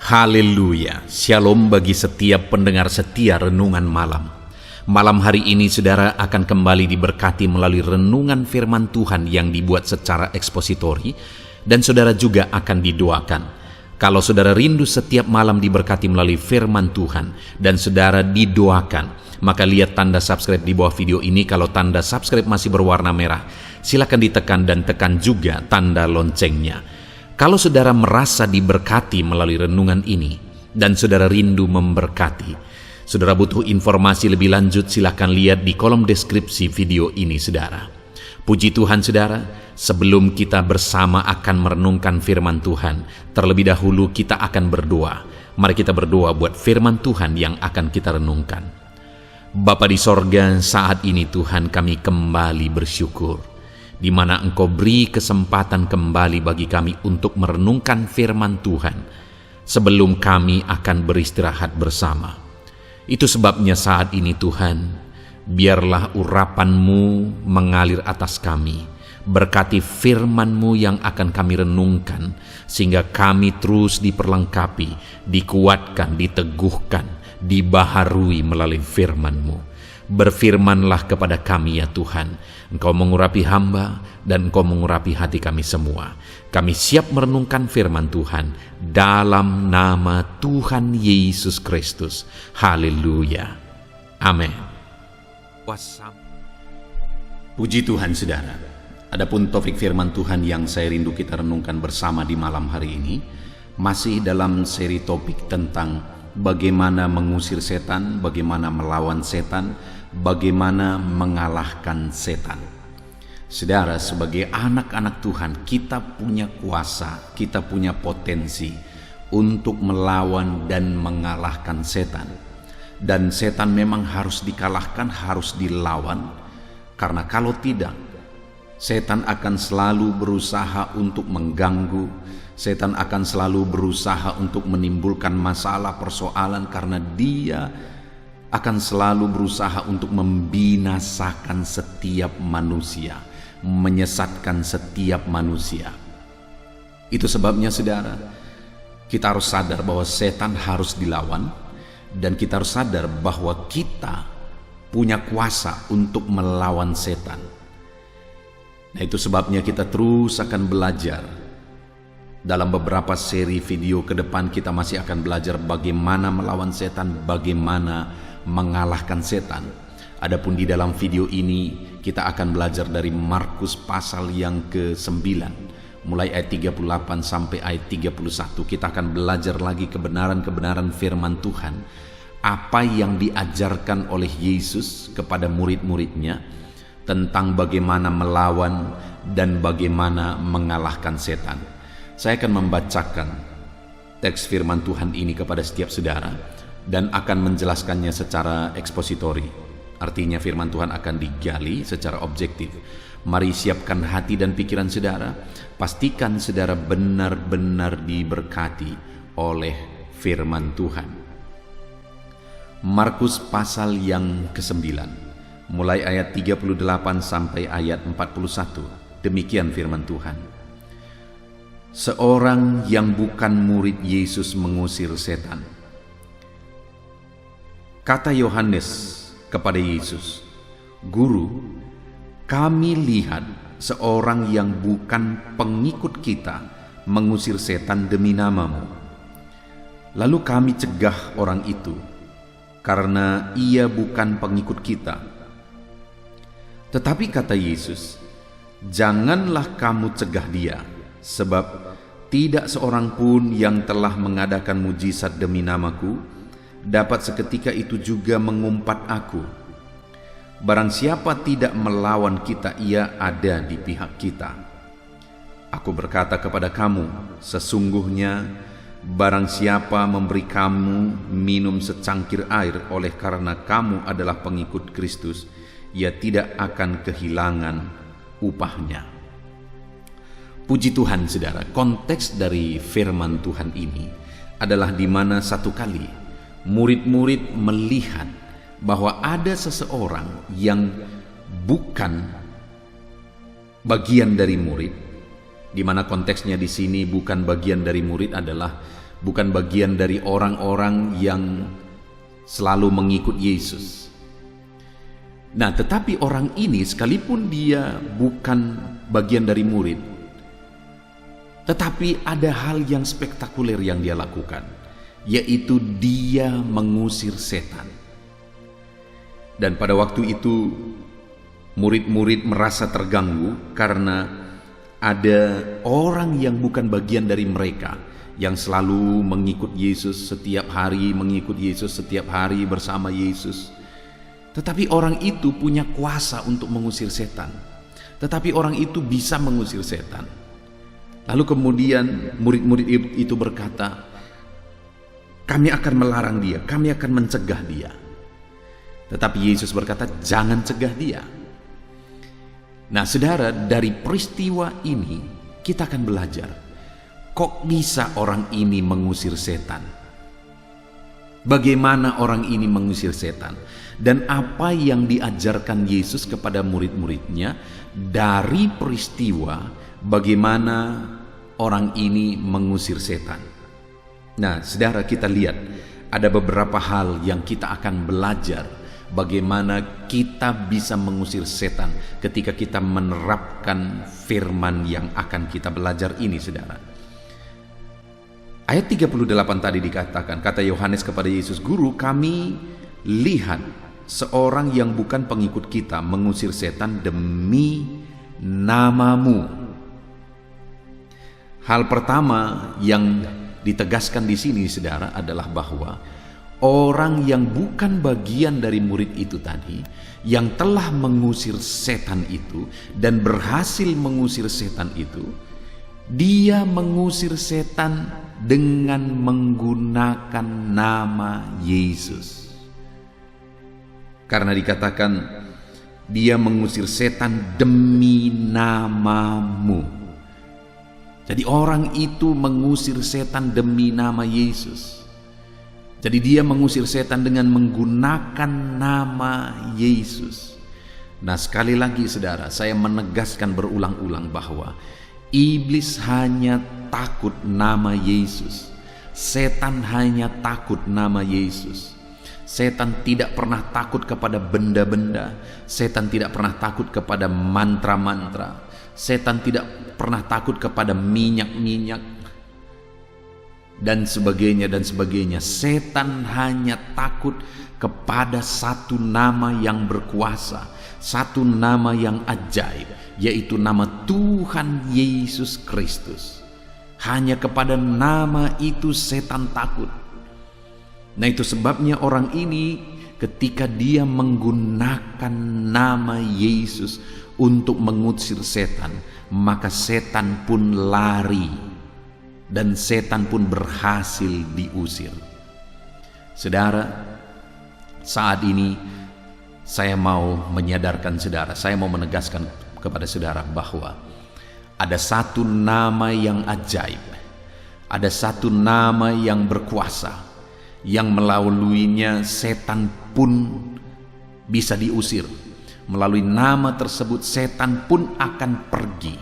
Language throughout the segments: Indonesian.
Haleluya, shalom bagi setiap pendengar setia renungan malam. Malam hari ini saudara akan kembali diberkati melalui renungan firman Tuhan yang dibuat secara ekspositori, dan saudara juga akan didoakan. Kalau saudara rindu setiap malam diberkati melalui firman Tuhan dan saudara didoakan, maka lihat tanda subscribe di bawah video ini. Kalau tanda subscribe masih berwarna merah, silakan ditekan dan tekan juga tanda loncengnya. Kalau saudara merasa diberkati melalui renungan ini dan saudara rindu memberkati, saudara butuh informasi lebih lanjut, silakan lihat di kolom deskripsi video ini saudara. Puji Tuhan saudara, sebelum kita bersama akan merenungkan firman Tuhan, terlebih dahulu kita akan berdoa. Mari kita berdoa buat firman Tuhan yang akan kita renungkan. Bapa di sorga, saat ini Tuhan kami kembali bersyukur, di mana Engkau beri kesempatan kembali bagi kami untuk merenungkan firman Tuhan sebelum kami akan beristirahat bersama. Itu sebabnya saat ini Tuhan, biarlah urapan-Mu mengalir atas kami. Berkati firman-Mu yang akan kami renungkan, sehingga kami terus diperlengkapi, dikuatkan, diteguhkan, dibaharui melalui firman-Mu. Berfirmanlah kepada kami ya Tuhan, Engkau mengurapi hamba dan Engkau mengurapi hati kami semua. Kami siap merenungkan firman Tuhan dalam nama Tuhan Yesus Kristus. Haleluya. Amin. Puji Tuhan saudara. Adapun topik firman Tuhan yang saya rindu kita renungkan bersama di malam hari ini, masih dalam seri topik tentang bagaimana mengusir setan, bagaimana melawan setan, bagaimana mengalahkan setan. Saudara, sebagai anak-anak Tuhan, kita punya kuasa, kita punya potensi untuk melawan dan mengalahkan setan. Dan setan memang harus dikalahkan, harus dilawan, karena kalau tidak, setan akan selalu berusaha untuk mengganggu, setan akan selalu berusaha untuk menimbulkan masalah, persoalan, karena dia akan selalu berusaha untuk membinasakan setiap manusia, menyesatkan setiap manusia. Itu sebabnya saudara, kita harus sadar bahwa setan harus dilawan, dan kita harus sadar bahwa kita punya kuasa untuk melawan setan. Nah, itu sebabnya kita terus akan belajar. Dalam beberapa seri video ke depan kita masih akan belajar bagaimana melawan setan, bagaimana mengalahkan setan. Adapun di dalam video ini kita akan belajar dari Markus pasal yang ke-9, mulai ayat 38 sampai ayat 31. Kita akan belajar lagi kebenaran-kebenaran firman Tuhan, apa yang diajarkan oleh Yesus kepada murid-muridnya tentang bagaimana melawan dan bagaimana mengalahkan setan. Saya akan membacakan teks firman Tuhan ini kepada setiap saudara dan akan menjelaskannya secara ekspositori. Artinya firman Tuhan akan digali secara objektif. Mari siapkan hati dan pikiran saudara. Pastikan saudara benar-benar diberkati oleh firman Tuhan. Markus pasal yang ke-9, mulai ayat 38 sampai ayat 41. Demikian firman Tuhan. Seorang yang bukan murid Yesus mengusir setan. Kata Yohanes kepada Yesus, "Guru, kami lihat seorang yang bukan pengikut kita mengusir setan demi nama-Mu. Lalu kami cegah orang itu, karena ia bukan pengikut kita." Tetapi kata Yesus, "Janganlah kamu cegah dia, sebab tidak seorang pun yang telah mengadakan mujizat demi namaku dapat seketika itu juga mengumpat aku. Barang siapa tidak melawan kita, ia ada di pihak kita. Aku berkata kepada kamu, sesungguhnya barang siapa memberi kamu minum secangkir air oleh karena kamu adalah pengikut Kristus, ia tidak akan kehilangan upahnya." Puji Tuhan saudara, konteks dari firman Tuhan ini adalah di mana satu kali murid-murid melihat bahwa ada seseorang yang bukan bagian dari murid, di mana konteksnya di sini bukan bagian dari murid adalah bukan bagian dari orang-orang yang selalu mengikut Yesus. Nah, tetapi orang ini sekalipun dia bukan bagian dari murid, tetapi ada hal yang spektakuler yang dia lakukan, yaitu dia mengusir setan. Dan pada waktu itu murid-murid merasa terganggu karena ada orang yang bukan bagian dari mereka yang selalu mengikut Yesus setiap hari, mengikut Yesus setiap hari bersama Yesus. Tetapi orang itu punya kuasa untuk mengusir setan. Tetapi orang itu bisa mengusir setan. Lalu kemudian murid-murid itu berkata, kami akan melarang dia, kami akan mencegah dia. Tetapi Yesus berkata, jangan cegah dia. Nah saudara, dari peristiwa ini kita akan belajar, kok bisa orang ini mengusir setan? Bagaimana orang ini mengusir setan? Dan apa yang diajarkan Yesus kepada murid-muridnya dari peristiwa bagaimana orang ini mengusir setan. Nah, saudara, kita lihat ada beberapa hal yang kita akan belajar bagaimana kita bisa mengusir setan ketika kita menerapkan firman yang akan kita belajar ini, saudara. Ayat 38 tadi dikatakan, kata Yohanes kepada Yesus, Guru, kami lihat seorang yang bukan pengikut kita mengusir setan demi namamu. Hal pertama yang ditegaskan di sini, saudara, adalah bahwa orang yang bukan bagian dari murid itu tadi, yang telah mengusir setan itu dan berhasil mengusir setan itu, dia mengusir setan dengan menggunakan nama Yesus. Karena dikatakan dia mengusir setan demi namamu. Jadi orang itu mengusir setan demi nama Yesus. Jadi dia mengusir setan dengan menggunakan nama Yesus. Nah, sekali lagi saudara, saya menegaskan berulang-ulang bahwa iblis hanya takut nama Yesus. Setan hanya takut nama Yesus. Setan tidak pernah takut kepada benda-benda. Setan tidak pernah takut kepada mantra-mantra. Setan tidak pernah takut kepada minyak-minyak dan sebagainya dan sebagainya. Setan hanya takut kepada satu nama yang berkuasa, satu nama yang ajaib, yaitu nama Tuhan Yesus Kristus. Hanya kepada nama itu setan takut. Nah, itu sebabnya orang ini ketika dia menggunakan nama Yesus untuk mengusir setan, maka setan pun lari dan setan pun berhasil diusir. Saudara, saat ini saya mau menyadarkan saudara, saya mau menegaskan kepada saudara bahwa ada satu nama yang ajaib, ada satu nama yang berkuasa, yang melaluinya setan pun bisa diusir. Melalui nama tersebut setan pun akan pergi,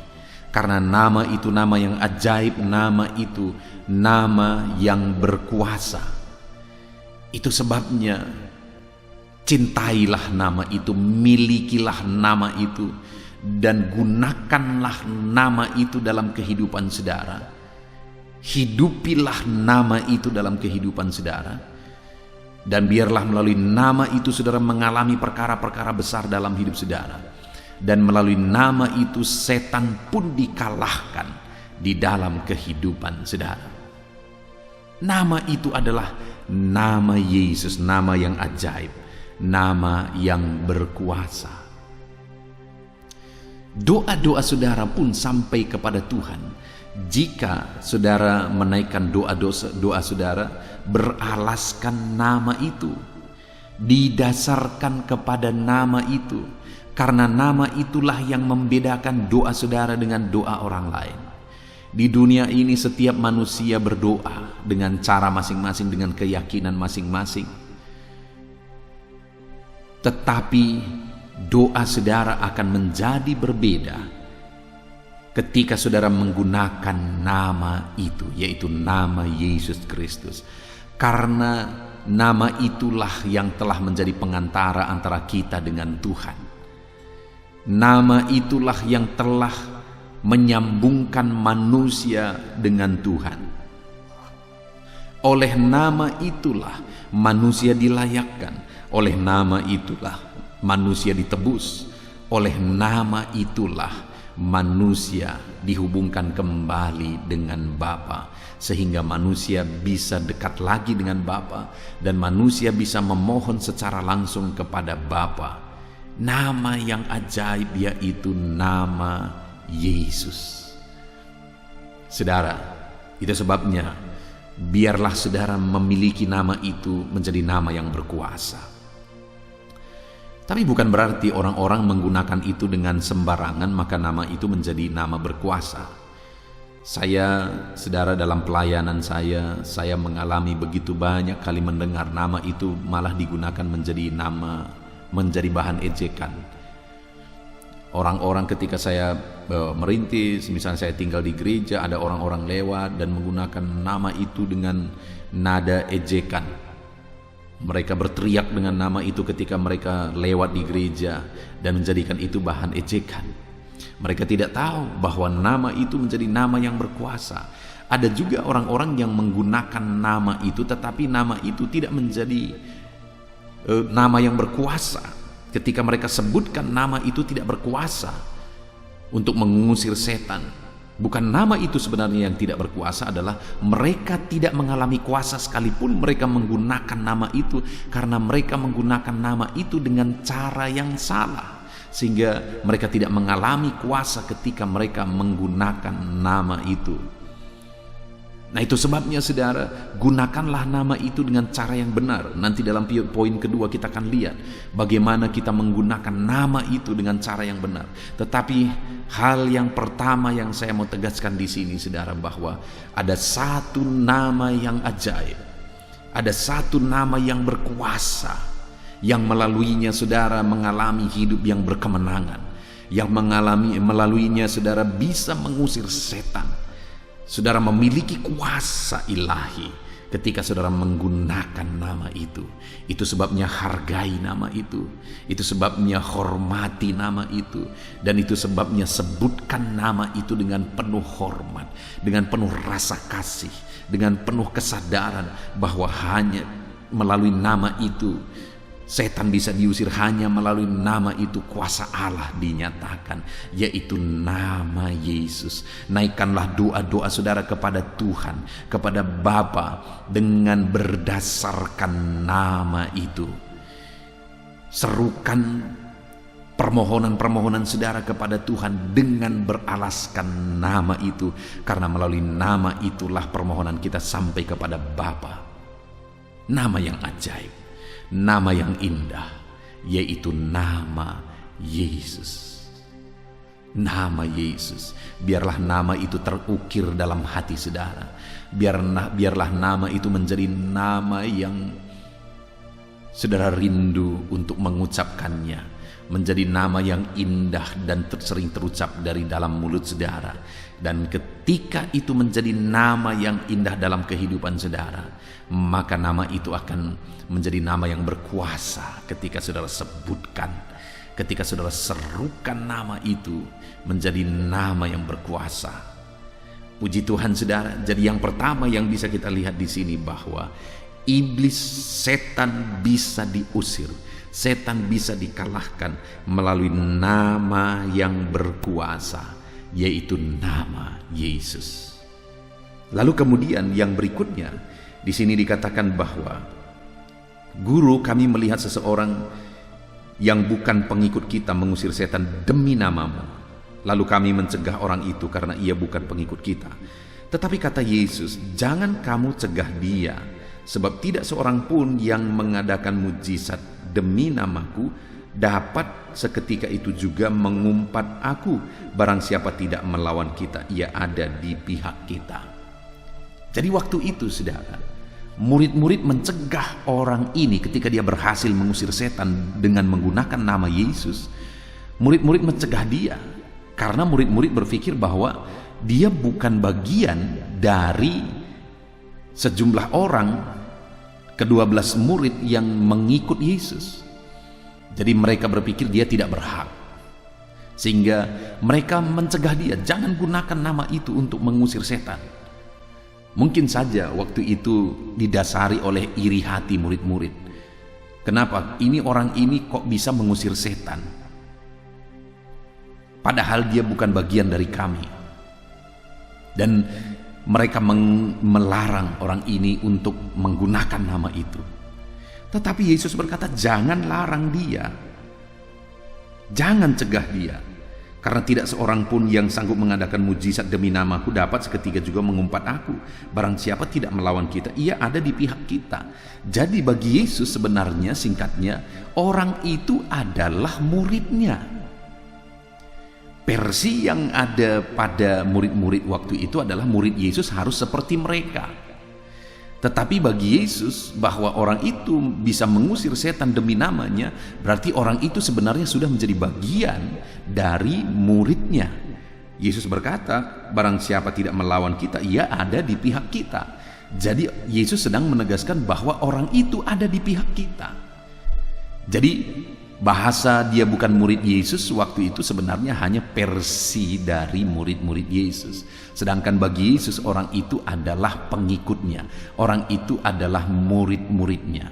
karena nama itu nama yang ajaib, nama itu nama yang berkuasa. Itu sebabnya cintailah nama itu, milikilah nama itu, dan gunakanlah nama itu dalam kehidupan saudara. Hidupilah nama itu dalam kehidupan saudara, dan biarlah melalui nama itu saudara mengalami perkara-perkara besar dalam hidup saudara, dan melalui nama itu setan pun dikalahkan di dalam kehidupan saudara. Nama itu adalah nama Yesus, nama yang ajaib, nama yang berkuasa. Doa-doa saudara pun sampai kepada Tuhan jika saudara menaikkan doa saudara beralaskan nama itu, didasarkan kepada nama itu, karena nama itulah yang membedakan doa saudara dengan doa orang lain. Di dunia ini setiap manusia berdoa dengan cara masing-masing, dengan keyakinan masing-masing, tetapi doa saudara akan menjadi berbeda ketika saudara menggunakan nama itu, yaitu nama Yesus Kristus. Karena nama itulah yang telah menjadi pengantara antara kita dengan Tuhan. Nama itulah yang telah menyambungkan manusia dengan Tuhan. Oleh nama itulah manusia dilayakkan. Oleh nama itulah manusia ditebus. Oleh nama itulah manusia dihubungkan kembali dengan Bapa, sehingga manusia bisa dekat lagi dengan Bapa dan manusia bisa memohon secara langsung kepada Bapa. Nama yang ajaib yaitu nama Yesus. Saudara, itu sebabnya biarlah saudara memiliki nama itu menjadi nama yang berkuasa. Tapi bukan berarti orang-orang menggunakan itu dengan sembarangan maka nama itu menjadi nama berkuasa. Saya, saudara, dalam pelayanan saya mengalami begitu banyak kali mendengar nama itu malah digunakan menjadi bahan ejekan. Orang-orang ketika saya merintis, misalnya saya tinggal di gereja, ada orang-orang lewat dan menggunakan nama itu dengan nada ejekan. Mereka berteriak dengan nama itu ketika mereka lewat di gereja dan menjadikan itu bahan ejekan. Mereka tidak tahu bahwa nama itu menjadi nama yang berkuasa. Ada juga orang-orang yang menggunakan nama itu tetapi nama itu tidak menjadi nama yang berkuasa. Ketika mereka sebutkan nama itu tidak berkuasa untuk mengusir setan. Bukan nama itu sebenarnya yang tidak berkuasa, adalah mereka tidak mengalami kuasa sekalipun mereka menggunakan nama itu, karena mereka menggunakan nama itu dengan cara yang salah, sehingga mereka tidak mengalami kuasa ketika mereka menggunakan nama itu. Nah, itu sebabnya saudara, gunakanlah nama itu dengan cara yang benar. Nanti dalam poin kedua kita akan lihat bagaimana kita menggunakan nama itu dengan cara yang benar. Tetapi hal yang pertama yang saya mau tegaskan di sini saudara, bahwa ada satu nama yang ajaib. Ada satu nama yang berkuasa, yang melaluinya saudara mengalami hidup yang berkemenangan, yang melaluinya saudara bisa mengusir setan. Saudara memiliki kuasa ilahi ketika saudara menggunakan nama itu. Itu sebabnya hargai nama itu. Itu sebabnya hormati nama itu. Dan itu sebabnya sebutkan nama itu dengan penuh hormat, dengan penuh rasa kasih, dengan penuh kesadaran bahwa hanya melalui nama itu setan bisa diusir. Hanya melalui nama itu kuasa Allah dinyatakan, yaitu nama Yesus. Naikkanlah doa-doa saudara kepada Tuhan, kepada Bapa, dengan berdasarkan nama itu. Serukan permohonan-permohonan saudara kepada Tuhan dengan beralaskan nama itu, karena melalui nama itulah permohonan kita sampai kepada Bapa. Nama yang ajaib, nama yang indah, yaitu nama Yesus. Nama Yesus. Biarlah nama itu terukir dalam hati saudara. Biarlah nama itu menjadi nama yang saudara rindu untuk mengucapkannya. Menjadi nama yang indah dan sering terucap dari dalam mulut saudara. Dan ketika itu menjadi nama yang indah dalam kehidupan saudara, maka nama itu akan menjadi nama yang berkuasa ketika saudara sebutkan, ketika saudara serukan nama itu menjadi nama yang berkuasa. Puji Tuhan saudara. Jadi yang pertama yang bisa kita lihat di sini bahwa iblis, setan bisa diusir, setan bisa dikalahkan melalui nama yang berkuasa, yaitu nama Yesus. Lalu kemudian yang berikutnya di sini dikatakan bahwa, Guru, kami melihat seseorang yang bukan pengikut kita mengusir setan demi namamu. Lalu kami mencegah orang itu karena ia bukan pengikut kita. Tetapi kata Yesus, jangan kamu cegah dia, sebab tidak seorang pun yang mengadakan mujizat demi namaku dapat seketika itu juga mengumpat aku. Barang siapa tidak melawan kita, ia ada di pihak kita. Jadi waktu itu saudara, murid-murid mencegah orang ini ketika dia berhasil mengusir setan dengan menggunakan nama Yesus. Murid-murid mencegah dia. Karena murid-murid berpikir bahwa dia bukan bagian dari sejumlah orang, ke-12 murid yang mengikut Yesus. Jadi mereka berpikir dia tidak berhak, sehingga mereka mencegah dia, jangan gunakan nama itu untuk mengusir setan. Mungkin saja waktu itu didasari oleh iri hati murid-murid. Kenapa orang ini kok bisa mengusir setan, padahal dia bukan bagian dari kami. Dan mereka melarang orang ini untuk menggunakan nama itu. Tetapi Yesus berkata, jangan larang dia, jangan cegah dia, karena tidak seorang pun yang sanggup mengadakan mujizat demi namaku dapat seketika juga mengumpat aku. Barang siapa tidak melawan kita, ia ada di pihak kita. Jadi bagi Yesus sebenarnya, singkatnya, orang itu adalah muridnya. Versi yang ada pada murid-murid waktu itu adalah murid Yesus harus seperti mereka. Tetapi bagi Yesus, bahwa orang itu bisa mengusir setan demi namanya, berarti orang itu sebenarnya sudah menjadi bagian dari muridnya. Yesus berkata, barang siapa tidak melawan kita, ia ada di pihak kita. Jadi Yesus sedang menegaskan bahwa orang itu ada di pihak kita. Jadi bahasa dia bukan murid Yesus waktu itu sebenarnya hanya versi dari murid-murid Yesus. Sedangkan bagi Yesus orang itu adalah pengikutnya, orang itu adalah murid-muridnya.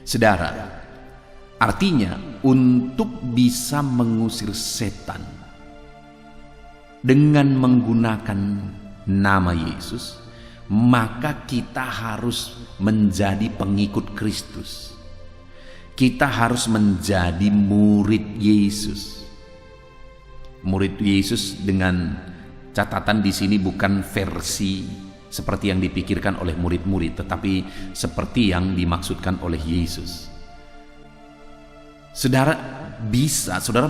Saudara, artinya untuk bisa mengusir setan dengan menggunakan nama Yesus, maka kita harus menjadi pengikut Kristus. Kita harus menjadi murid Yesus. Murid Yesus dengan catatan di sini bukan versi seperti yang dipikirkan oleh murid-murid, tetapi seperti yang dimaksudkan oleh Yesus. Saudara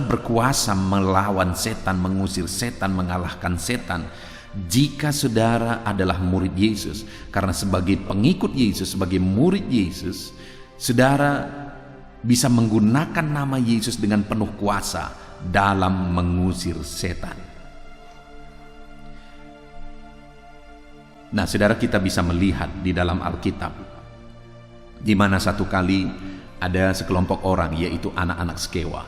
berkuasa melawan setan, mengusir setan, mengalahkan setan jika saudara adalah murid Yesus. Karena sebagai pengikut Yesus, sebagai murid Yesus, saudara bisa menggunakan nama Yesus dengan penuh kuasa dalam mengusir setan. Nah, saudara, kita bisa melihat di dalam Alkitab, di mana satu kali ada sekelompok orang, yaitu anak-anak Skewa.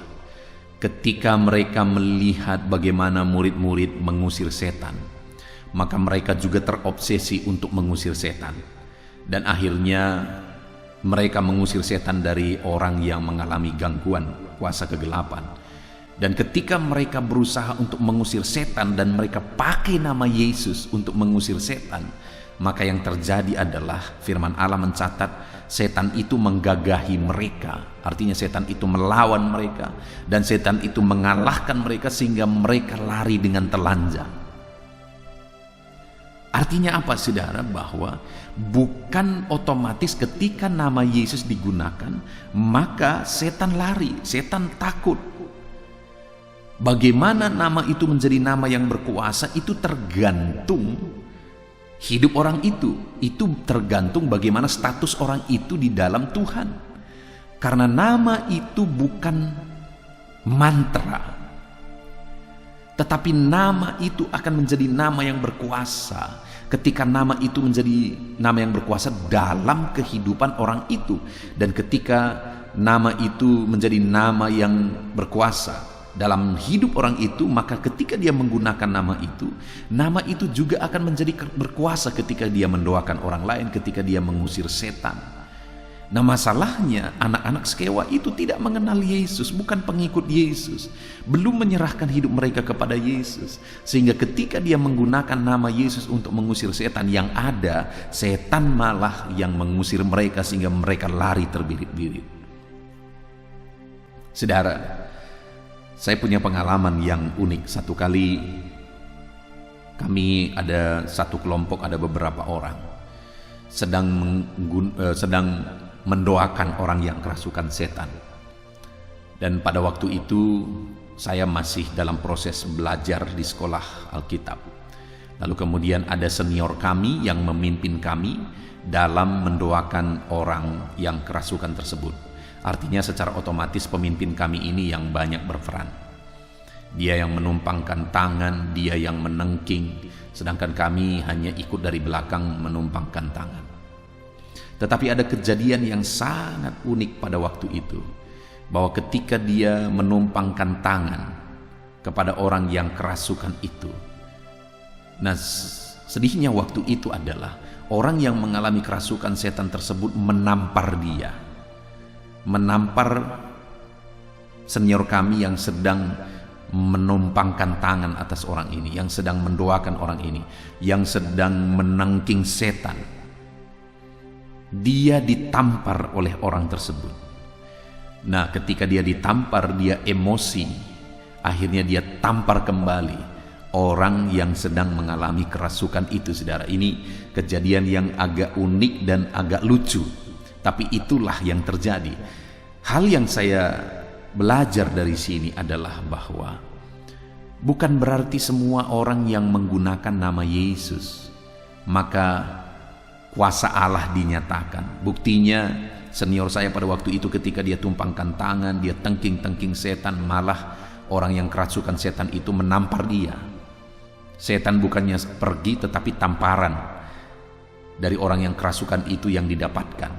Ketika mereka melihat bagaimana murid-murid mengusir setan, maka mereka juga terobsesi untuk mengusir setan. Dan akhirnya mereka mengusir setan dari orang yang mengalami gangguan kuasa kegelapan. Dan ketika mereka berusaha untuk mengusir setan dan mereka pakai nama Yesus untuk mengusir setan, maka yang terjadi adalah firman Allah mencatat setan itu menggagahi mereka. Artinya setan itu melawan mereka dan setan itu mengalahkan mereka sehingga mereka lari dengan telanjang. Artinya apa, saudara? Bahwa bukan otomatis ketika nama Yesus digunakan maka setan lari, setan takut. Bagaimana nama itu menjadi nama yang berkuasa itu tergantung hidup orang itu. Itu tergantung bagaimana status orang itu di dalam Tuhan. Karena nama itu bukan mantra, tetapi nama itu akan menjadi nama yang berkuasa ketika nama itu menjadi nama yang berkuasa dalam kehidupan orang itu. Dan ketika nama itu menjadi nama yang berkuasa dalam hidup orang itu, maka ketika dia menggunakan nama itu juga akan menjadi berkuasa ketika dia mendoakan orang lain, ketika dia mengusir setan. Nah, masalahnya anak-anak Skewa itu tidak mengenal Yesus, bukan pengikut Yesus, belum menyerahkan hidup mereka kepada Yesus, sehingga ketika dia menggunakan nama Yesus untuk mengusir setan, yang ada setan malah yang mengusir mereka sehingga mereka lari terbirit-birit. Saudara, saya punya pengalaman yang unik. Satu kali kami ada satu kelompok, ada beberapa orang sedang mendoakan orang yang kerasukan setan. Dan pada waktu itu saya masih dalam proses belajar di sekolah Alkitab. Lalu kemudian ada senior kami yang memimpin kami dalam mendoakan orang yang kerasukan tersebut. Artinya secara otomatis pemimpin kami ini yang banyak berperan. Dia yang menumpangkan tangan, dia yang menengking, sedangkan kami hanya ikut dari belakang menumpangkan tangan. Tetapi ada kejadian yang sangat unik pada waktu itu, bahwa ketika dia menumpangkan tangan kepada orang yang kerasukan itu, nah sedihnya waktu itu adalah orang yang mengalami kerasukan setan tersebut menampar dia, menampar senior kami yang sedang menumpangkan tangan atas orang ini, yang sedang mendoakan orang ini, yang sedang menengking setan. Dia ditampar oleh orang tersebut. Nah, ketika dia ditampar, dia emosi. Akhirnya dia tampar kembali orang yang sedang mengalami kerasukan itu, saudara. Ini kejadian yang agak unik dan agak lucu, tapi itulah yang terjadi. Hal yang saya belajar dari sini adalah bahwa bukan berarti semua orang yang menggunakan nama Yesus maka kuasa Allah dinyatakan. Buktinya senior saya pada waktu itu ketika dia tumpangkan tangan, dia tengking-tengking setan, malah orang yang kerasukan setan itu menampar dia. Setan bukannya pergi, tetapi tamparan dari orang yang kerasukan itu yang didapatkan.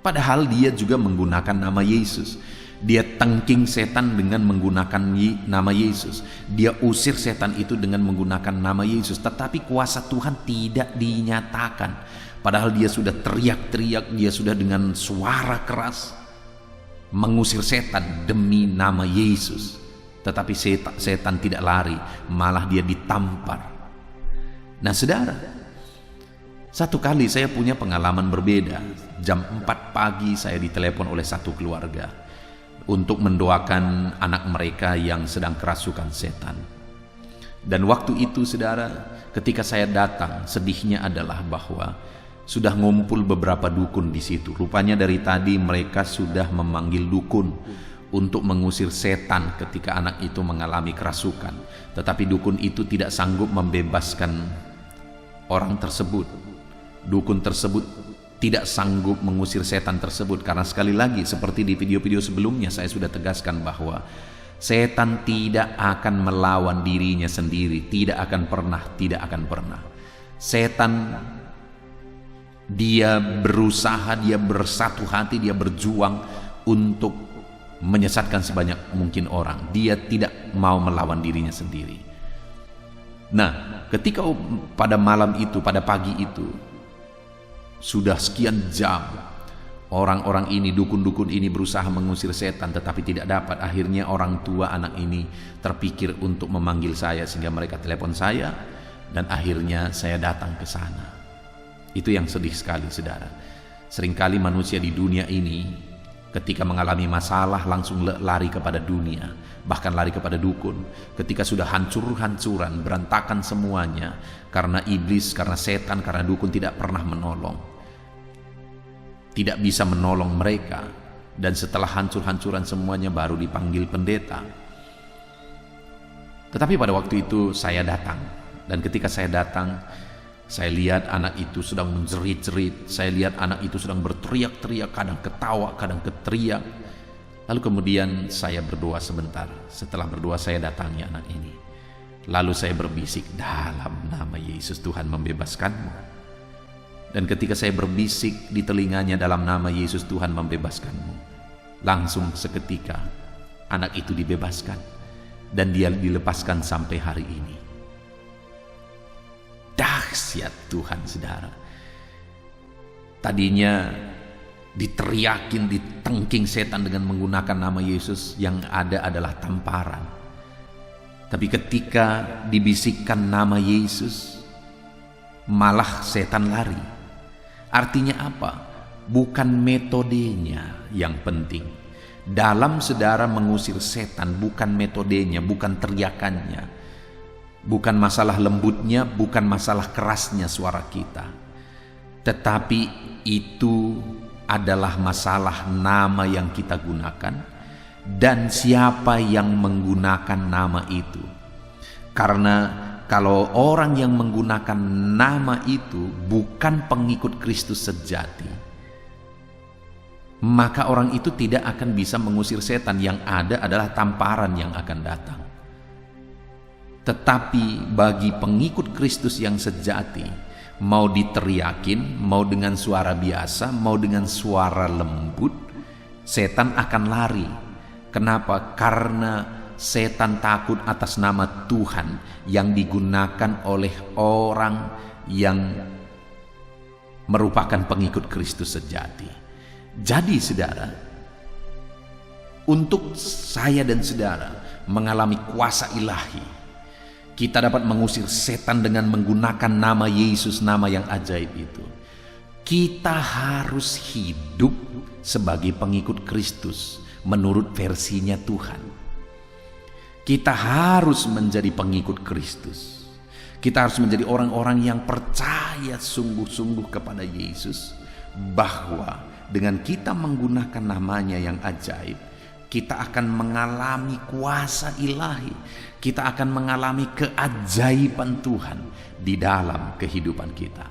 Padahal dia juga menggunakan nama Yesus. Dia tengking setan dengan menggunakan nama Yesus. Dia usir setan itu dengan menggunakan nama Yesus. Tetapi kuasa Tuhan tidak dinyatakan. Padahal dia sudah teriak-teriak, dia sudah dengan suara keras mengusir setan demi nama Yesus. Tetapi setan tidak lari, malah dia ditampar. Nah, saudara, satu kali saya punya pengalaman berbeda. Jam 4 pagi saya ditelepon oleh satu keluarga untuk mendoakan anak mereka yang sedang kerasukan setan. Dan waktu itu, saudara, ketika saya datang, sedihnya adalah bahwa sudah ngumpul beberapa dukun di situ. Rupanya dari tadi mereka sudah memanggil dukun untuk mengusir setan ketika anak itu mengalami kerasukan. Tetapi dukun itu tidak sanggup membebaskan orang tersebut. Dukun tersebut tidak sanggup mengusir setan tersebut, karena sekali lagi seperti di video-video sebelumnya saya sudah tegaskan bahwa setan tidak akan melawan dirinya sendiri, tidak akan pernah. Setan dia berusaha, dia bersatu hati, dia berjuang untuk menyesatkan sebanyak mungkin orang. Dia tidak mau melawan dirinya sendiri. Nah, ketika pada malam itu, pada pagi itu, sudah sekian jam orang-orang ini, dukun-dukun ini berusaha mengusir setan tetapi tidak dapat. Akhirnya orang tua anak ini terpikir untuk memanggil saya, sehingga mereka telepon saya dan akhirnya saya datang ke sana. Itu yang sedih sekali, saudara. Seringkali manusia di dunia ini ketika mengalami masalah langsung lari kepada dunia, bahkan lari kepada dukun. Ketika sudah hancur-hancuran, berantakan semuanya karena iblis, karena setan, karena dukun tidak pernah menolong, tidak bisa menolong mereka. Dan setelah hancur-hancuran semuanya baru dipanggil pendeta. Tetapi pada waktu itu saya datang, dan ketika saya datang, saya lihat anak itu sedang menjerit-jerit. Saya lihat anak itu sedang berteriak-teriak, kadang ketawa, kadang keteriak. Lalu kemudian saya berdoa sebentar. Setelah berdoa saya datangi anak ini. Lalu saya berbisik, dalam nama Yesus Tuhan membebaskanmu. Dan ketika saya berbisik di telinganya, dalam nama Yesus Tuhan membebaskanmu, langsung seketika anak itu dibebaskan. Dan dia dilepaskan sampai hari ini. Dahsyat Tuhan, saudara. Tadinya diteriakin, ditengking setan dengan menggunakan nama Yesus, yang ada adalah tamparan. Tapi ketika dibisikkan nama Yesus, malah setan lari. Artinya apa? Bukan metodenya yang penting. Dalam saudara mengusir setan, bukan metodenya, bukan teriakannya, bukan masalah lembutnya, bukan masalah kerasnya suara kita, tetapi itu adalah masalah nama yang kita gunakan dan siapa yang menggunakan nama itu. Karena kalau orang yang menggunakan nama itu bukan pengikut Kristus sejati, maka orang itu tidak akan bisa mengusir setan. Yang ada adalah tamparan yang akan datang. Tetapi bagi pengikut Kristus yang sejati, mau diteriakin, mau dengan suara biasa, mau dengan suara lembut, setan akan lari. Kenapa? Karena setan takut atas nama Tuhan yang digunakan oleh orang yang merupakan pengikut Kristus sejati. Jadi saudara, untuk saya dan saudara mengalami kuasa ilahi, kita dapat mengusir setan dengan menggunakan nama Yesus, nama yang ajaib itu. Kita harus hidup sebagai pengikut Kristus menurut versinya Tuhan. Kita harus menjadi pengikut Kristus. Kita harus menjadi orang-orang yang percaya sungguh-sungguh kepada Yesus, bahwa dengan kita menggunakan namanya yang ajaib, kita akan mengalami kuasa ilahi. Kita akan mengalami keajaiban Tuhan di dalam kehidupan kita.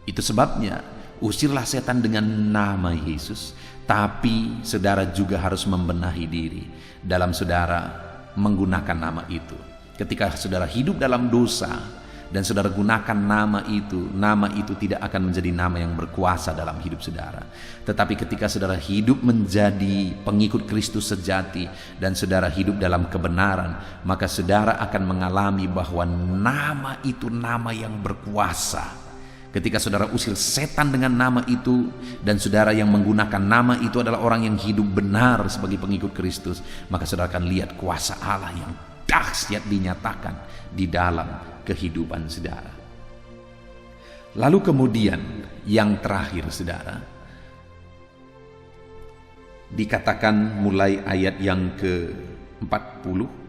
Itu sebabnya usirlah setan dengan nama Yesus. Tapi saudara juga harus membenahi diri dalam saudara menggunakan nama itu. Ketika saudara hidup dalam dosa dan saudara gunakan nama itu tidak akan menjadi nama yang berkuasa dalam hidup saudara. Tetapi ketika saudara hidup menjadi pengikut Kristus sejati dan saudara hidup dalam kebenaran, maka saudara akan mengalami bahwa nama itu nama yang berkuasa. Ketika saudara usir setan dengan nama itu, dan saudara yang menggunakan nama itu adalah orang yang hidup benar sebagai pengikut Kristus, maka saudara akan lihat kuasa Allah yang dahsyat dinyatakan di dalam kehidupan saudara. Lalu kemudian yang terakhir saudara, dikatakan mulai ayat yang ke-40,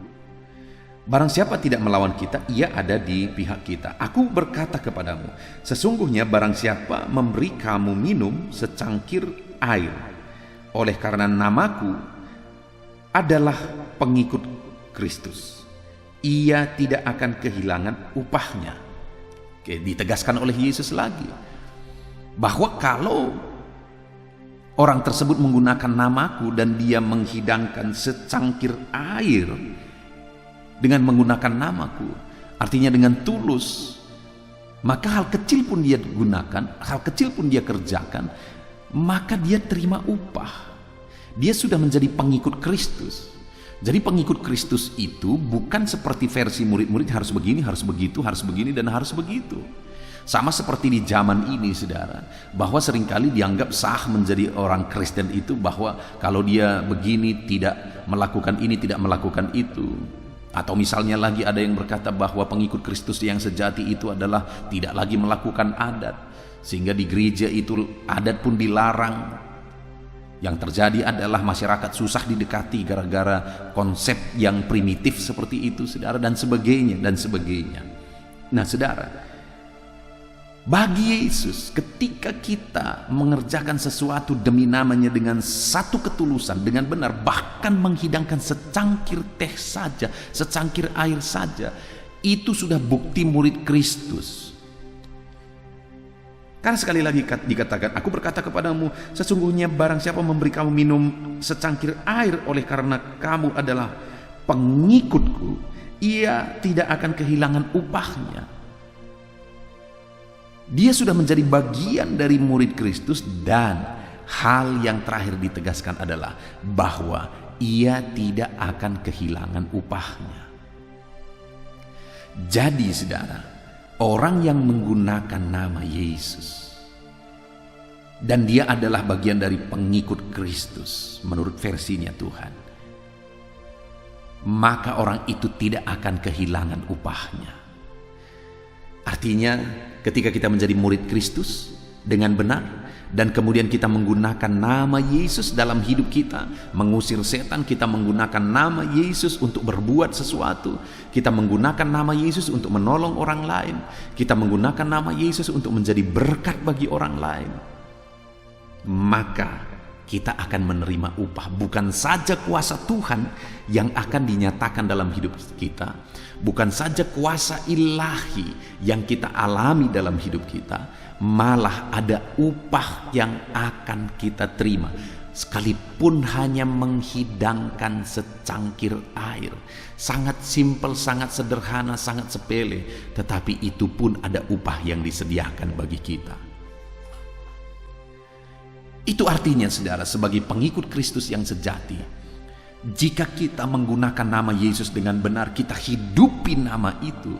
barang siapa tidak melawan kita, ia ada di pihak kita. Aku berkata kepadamu, sesungguhnya barang siapa memberi kamu minum secangkir air oleh karena namaku adalah pengikut Kristus, ia tidak akan kehilangan upahnya. Oke, ditegaskan oleh Yesus lagi bahwa kalau orang tersebut menggunakan namaku dan dia menghidangkan secangkir air dengan menggunakan namaku, artinya dengan tulus, maka hal kecil pun dia gunakan, hal kecil pun dia kerjakan, maka dia terima upah. Dia sudah menjadi pengikut Kristus. Jadi pengikut Kristus itu bukan seperti versi murid-murid harus begini, harus begitu, harus begini, dan harus begitu. Sama seperti di zaman ini saudara, bahwa seringkali dianggap sah menjadi orang Kristen itu bahwa kalau dia begini tidak melakukan ini, tidak melakukan itu. Atau misalnya lagi ada yang berkata bahwa pengikut Kristus yang sejati itu adalah tidak lagi melakukan adat, sehingga di gereja itu adat pun dilarang. Yang terjadi adalah masyarakat susah didekati gara-gara konsep yang primitif seperti itu saudara, dan sebagainya dan sebagainya. Nah saudara, bagi Yesus, ketika kita mengerjakan sesuatu demi namanya dengan satu ketulusan, dengan benar, bahkan menghidangkan secangkir teh saja, secangkir air saja, itu sudah bukti murid Kristus. Karena sekali lagi dikatakan, aku berkata kepadamu, sesungguhnya barang siapa memberi kamu minum secangkir air oleh karena kamu adalah pengikutku, ia tidak akan kehilangan upahnya. Dia sudah menjadi bagian dari murid Kristus, dan hal yang terakhir ditegaskan adalah bahwa ia tidak akan kehilangan upahnya. Jadi saudara, orang yang menggunakan nama Yesus dan dia adalah bagian dari pengikut Kristus menurut versinya Tuhan, maka orang itu tidak akan kehilangan upahnya. Artinya ketika kita menjadi murid Kristus dengan benar, dan kemudian kita menggunakan nama Yesus dalam hidup kita, mengusir setan, kita menggunakan nama Yesus untuk berbuat sesuatu, kita menggunakan nama Yesus untuk menolong orang lain, kita menggunakan nama Yesus untuk menjadi berkat bagi orang lain, maka kita akan menerima upah. Bukan saja kuasa Tuhan yang akan dinyatakan dalam hidup kita, bukan saja kuasa ilahi yang kita alami dalam hidup kita, malah ada upah yang akan kita terima. sekalipun hanya menghidangkan secangkir air. Sangat simpel, sangat sederhana, sangat sepele, tetapi itu pun ada upah yang disediakan bagi kita. Itu artinya saudara, sebagai pengikut Kristus yang sejati, jika kita menggunakan nama Yesus dengan benar, kita hidupi nama itu,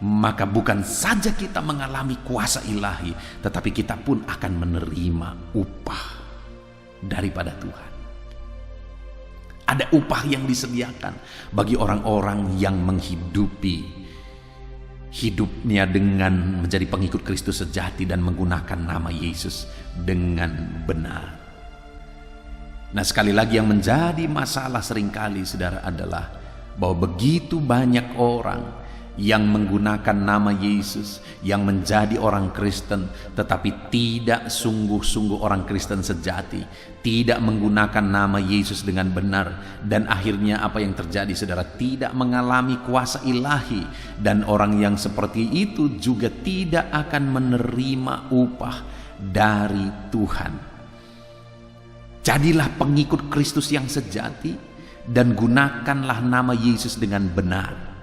maka bukan saja kita mengalami kuasa ilahi, tetapi kita pun akan menerima upah daripada Tuhan. Ada upah yang disediakan bagi orang-orang yang menghidupi hidupnya dengan menjadi pengikut Kristus sejati dan menggunakan nama Yesus dengan benar. Nah, sekali lagi yang menjadi masalah seringkali saudara adalah bahwa begitu banyak orang yang menggunakan nama Yesus, yang menjadi orang Kristen, tetapi tidak sungguh-sungguh orang Kristen sejati, tidak menggunakan nama Yesus dengan benar, dan akhirnya apa yang terjadi saudara? Tidak mengalami kuasa ilahi, dan orang yang seperti itu juga tidak akan menerima upah dari Tuhan. Jadilah pengikut Kristus yang sejati dan gunakanlah nama Yesus dengan benar.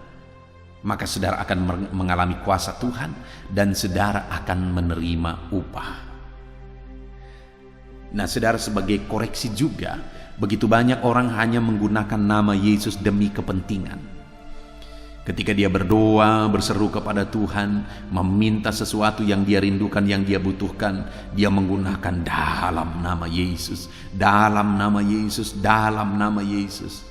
Maka saudara akan mengalami kuasa Tuhan dan saudara akan menerima upah. Nah, saudara, sebagai koreksi juga, begitu banyak orang hanya menggunakan nama Yesus demi kepentingan. Ketika dia berdoa, berseru kepada Tuhan, meminta sesuatu yang dia rindukan, yang dia butuhkan, dia menggunakan dalam nama Yesus, dalam nama Yesus, dalam nama Yesus.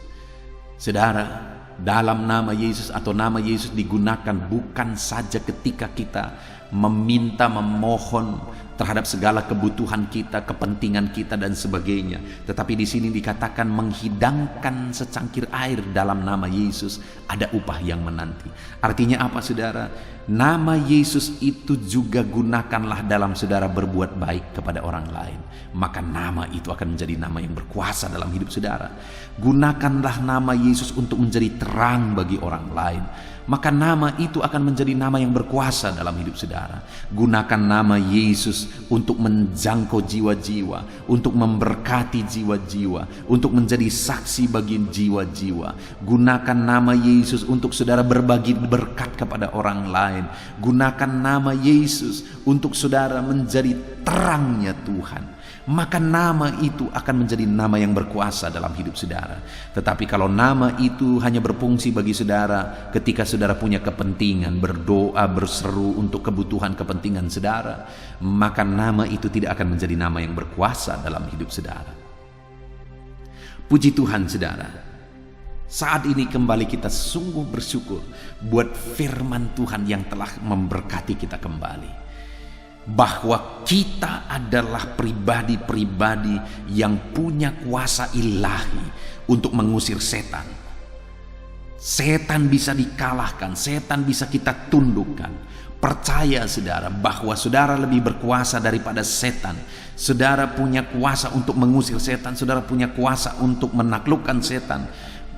Saudara, dalam nama Yesus atau nama Yesus digunakan bukan saja ketika kita meminta, memohon terhadap segala kebutuhan kita, kepentingan kita dan sebagainya, tetapi di sini dikatakan menghidangkan secangkir air dalam nama Yesus, ada upah yang menanti. Artinya apa saudara? Nama Yesus itu juga gunakanlah dalam saudara berbuat baik kepada orang lain, maka nama itu akan menjadi nama yang berkuasa dalam hidup saudara. Gunakanlah nama Yesus untuk menjadi terang bagi orang lain, maka nama itu akan menjadi nama yang berkuasa dalam hidup saudara. Gunakan nama Yesus untuk menjangkau jiwa-jiwa, untuk memberkati jiwa-jiwa, untuk menjadi saksi bagi jiwa-jiwa. Gunakan nama Yesus untuk saudara berbagi berkat kepada orang lain. Gunakan nama Yesus untuk saudara menjadi terangnya Tuhan, maka nama itu akan menjadi nama yang berkuasa dalam hidup saudara. Tetapi kalau nama itu hanya berfungsi bagi saudara ketika saudara punya kepentingan, berdoa, berseru untuk kebutuhan kepentingan saudara, maka nama itu tidak akan menjadi nama yang berkuasa dalam hidup saudara. Puji Tuhan saudara, saat ini kembali kita sungguh bersyukur buat firman Tuhan yang telah memberkati kita kembali, bahwa kita adalah pribadi-pribadi yang punya kuasa ilahi untuk mengusir setan. Setan bisa dikalahkan, setan bisa kita tundukkan. Percaya saudara bahwa saudara lebih berkuasa daripada setan. Saudara punya kuasa untuk mengusir setan, saudara punya kuasa untuk menaklukkan setan,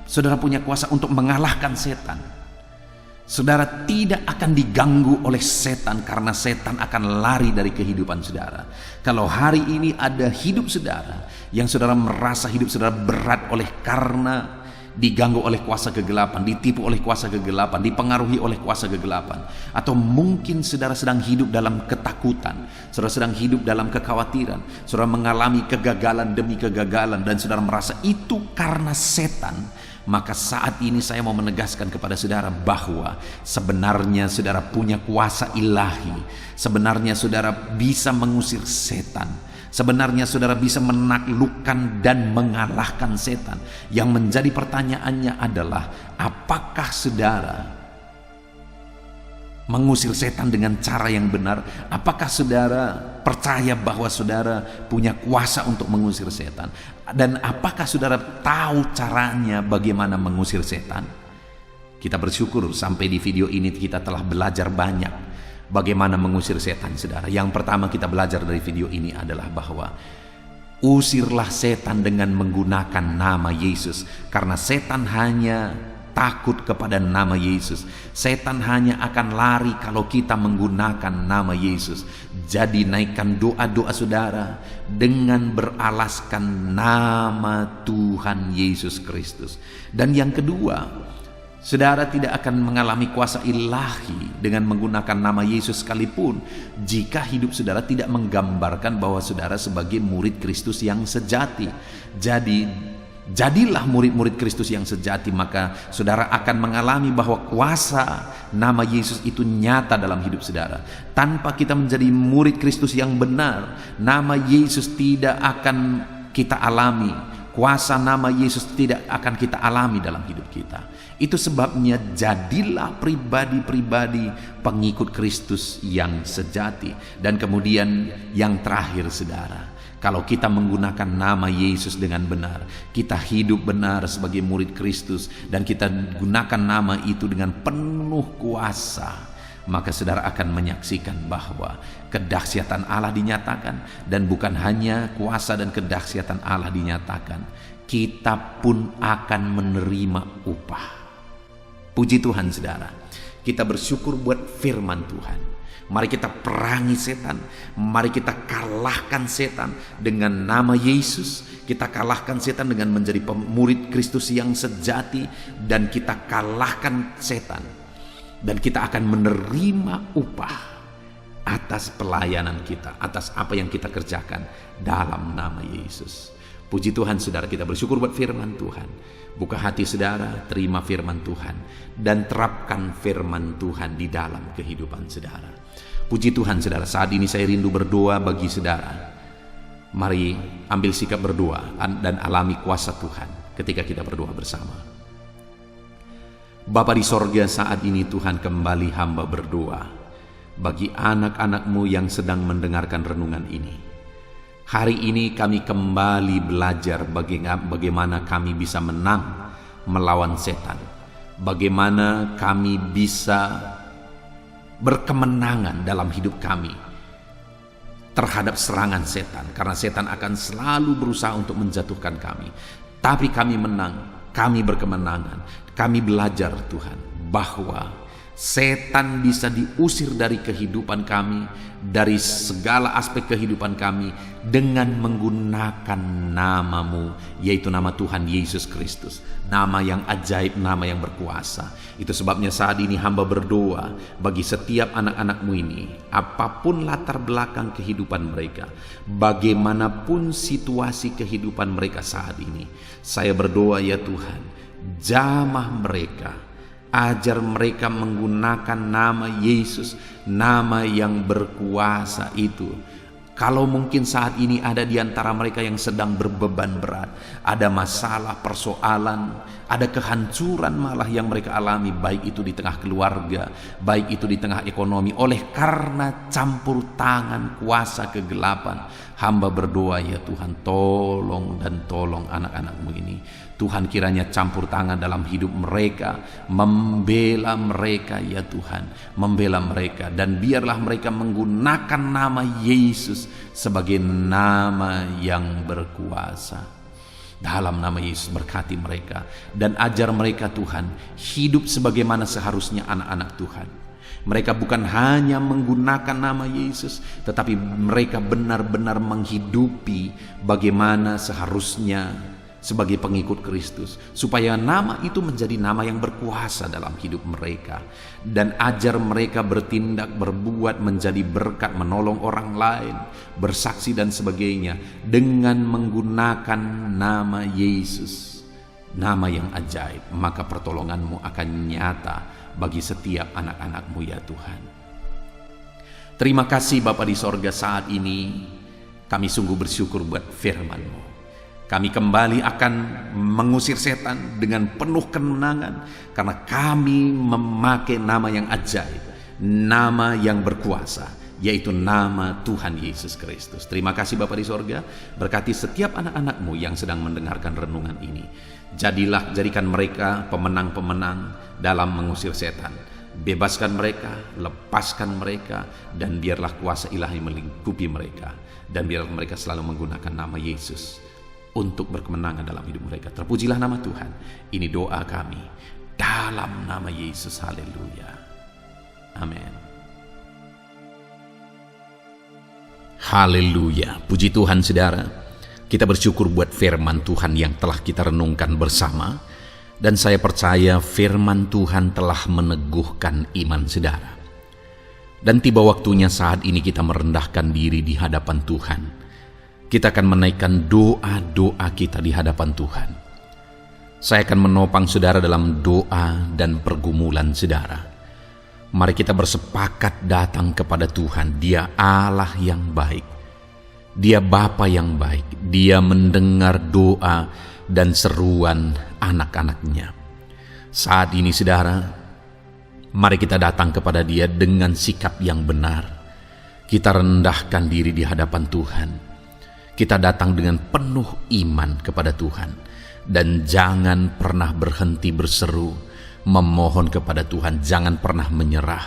saudara punya kuasa untuk mengalahkan setan. Saudara tidak akan diganggu oleh setan, karena setan akan lari dari kehidupan saudara. Kalau hari ini ada hidup saudara yang saudara merasa hidup saudara berat oleh karena diganggu oleh kuasa kegelapan, ditipu oleh kuasa kegelapan, dipengaruhi oleh kuasa kegelapan, atau mungkin saudara sedang hidup dalam ketakutan, saudara sedang hidup dalam kekhawatiran, saudara mengalami kegagalan demi kegagalan dan saudara merasa itu karena setan, maka saat ini saya mau menegaskan kepada saudara bahwa sebenarnya saudara punya kuasa ilahi. Sebenarnya saudara bisa mengusir setan. Sebenarnya saudara bisa menaklukkan dan mengalahkan setan. Yang menjadi pertanyaannya adalah, apakah saudara mengusir setan dengan cara yang benar? Apakah saudara percaya bahwa saudara punya kuasa untuk mengusir setan? Dan apakah saudara tahu caranya bagaimana mengusir setan? Kita bersyukur sampai di video ini kita telah belajar banyak bagaimana mengusir setan saudara. Yang pertama kita belajar dari video ini adalah bahwa usirlah setan dengan menggunakan nama Yesus, karena setan hanya takut kepada nama Yesus. Setan hanya akan lari kalau kita menggunakan nama Yesus. Jadi naikkan doa-doa saudara dengan beralaskan nama Tuhan Yesus Kristus. Dan yang kedua, saudara tidak akan mengalami kuasa ilahi dengan menggunakan nama Yesus sekalipun jika hidup saudara tidak menggambarkan bahwa saudara sebagai murid Kristus yang sejati. Jadi, jadilah murid-murid Kristus yang sejati, maka saudara akan mengalami bahwa kuasa nama Yesus itu nyata dalam hidup saudara. Tanpa kita menjadi murid Kristus yang benar, nama Yesus tidak akan kita alami. Kuasa nama Yesus tidak akan kita alami dalam hidup kita. Itu sebabnya jadilah pribadi-pribadi pengikut Kristus yang sejati. Dan kemudian yang terakhir saudara, kalau kita menggunakan nama Yesus dengan benar, kita hidup benar sebagai murid Kristus, dan kita gunakan nama itu dengan penuh kuasa, maka saudara akan menyaksikan bahwa kedahsyatan Allah dinyatakan. Dan bukan hanya kuasa dan kedahsyatan Allah dinyatakan, kita pun akan menerima upah. Puji Tuhan saudara, kita bersyukur buat firman Tuhan. Mari kita perangi setan, mari kita kalahkan setan dengan nama Yesus. Kita kalahkan setan dengan menjadi murid Kristus yang sejati, dan kita kalahkan setan, dan kita akan menerima upah atas pelayanan kita, atas apa yang kita kerjakan dalam nama Yesus. Puji Tuhan saudara, kita bersyukur buat firman Tuhan. Buka hati saudara, terima firman Tuhan, dan terapkan firman Tuhan di dalam kehidupan saudara. Puji Tuhan saudara, saat ini saya rindu berdoa bagi saudara. Mari ambil sikap berdoa dan alami kuasa Tuhan ketika kita berdoa bersama. Bapa di sorga, saat ini Tuhan kembali hamba berdoa bagi anak-anak-Mu yang sedang mendengarkan renungan ini. Hari ini kami kembali belajar bagaimana kami bisa menang melawan setan. Bagaimana kami bisa berkemenangan dalam hidup kami terhadap serangan setan. Karena setan akan selalu berusaha untuk menjatuhkan kami. Tapi kami menang, kami berkemenangan. Kami belajar Tuhan bahwa setan bisa diusir dari kehidupan kami, dari segala aspek kehidupan kami, dengan menggunakan nama-Mu, yaitu nama Tuhan Yesus Kristus. Nama yang ajaib, nama yang berkuasa. Itu sebabnya saat ini hamba berdoa bagi setiap anak-anak-Mu ini, apapun latar belakang kehidupan mereka, bagaimanapun situasi kehidupan mereka saat ini, saya berdoa ya Tuhan, jamah mereka. Ajar mereka menggunakan nama Yesus, nama yang berkuasa itu. Kalau mungkin saat ini ada di antara mereka yang sedang berbeban berat, ada masalah, persoalan, ada kehancuran malah yang mereka alami, baik itu di tengah keluarga, baik itu di tengah ekonomi, oleh karena campur tangan kuasa kegelapan. Hamba berdoa ya Tuhan, tolong dan tolong anak-anak-Mu ini. Tuhan kiranya campur tangan dalam hidup mereka, membela mereka ya Tuhan, membela mereka, dan biarlah mereka menggunakan nama Yesus sebagai nama yang berkuasa. Dalam nama Yesus berkati mereka dan ajar mereka Tuhan hidup sebagaimana seharusnya anak-anak Tuhan. Mereka bukan hanya menggunakan nama Yesus, tetapi mereka benar-benar menghidupi bagaimana seharusnya sebagai pengikut Kristus, supaya nama itu menjadi nama yang berkuasa dalam hidup mereka. Dan ajar mereka bertindak, berbuat, menjadi berkat, menolong orang lain, bersaksi dan sebagainya, dengan menggunakan nama Yesus, nama yang ajaib. Maka pertolongan-Mu akan nyata bagi setiap anak-anak-Mu ya Tuhan. Terima kasih Bapa di sorga, saat ini kami sungguh bersyukur buat firman-Mu. Kami kembali akan mengusir setan dengan penuh kemenangan, karena kami memakai nama yang ajaib, nama yang berkuasa, yaitu nama Tuhan Yesus Kristus. Terima kasih Bapa di sorga, berkati setiap anak-anak-Mu yang sedang mendengarkan renungan ini. Jadikan mereka pemenang-pemenang dalam mengusir setan. Bebaskan mereka, lepaskan mereka, dan biarlah kuasa ilahi melingkupi mereka, dan biarlah mereka selalu menggunakan nama Yesus untuk berkemenangan dalam hidup mereka. Terpujilah nama Tuhan. Ini doa kami Dalam nama Yesus, haleluya. Amin. Haleluya, puji Tuhan saudara. Kita bersyukur buat firman Tuhan yang telah kita renungkan bersama. Dan saya percaya firman Tuhan telah meneguhkan iman saudara. Dan tiba waktunya saat ini kita merendahkan diri di hadapan Tuhan. Kita akan menaikkan doa-doa kita di hadapan Tuhan. Saya akan menopang saudara dalam doa dan pergumulan saudara. Mari kita bersepakat datang kepada Tuhan. Dia Allah yang baik. Dia Bapa yang baik. Dia mendengar doa dan seruan anak-anaknya. Saat ini saudara, mari kita datang kepada Dia dengan sikap yang benar. Kita rendahkan diri di hadapan Tuhan. Kita datang dengan penuh iman kepada Tuhan. Dan jangan pernah berhenti berseru, memohon kepada Tuhan. Jangan pernah menyerah.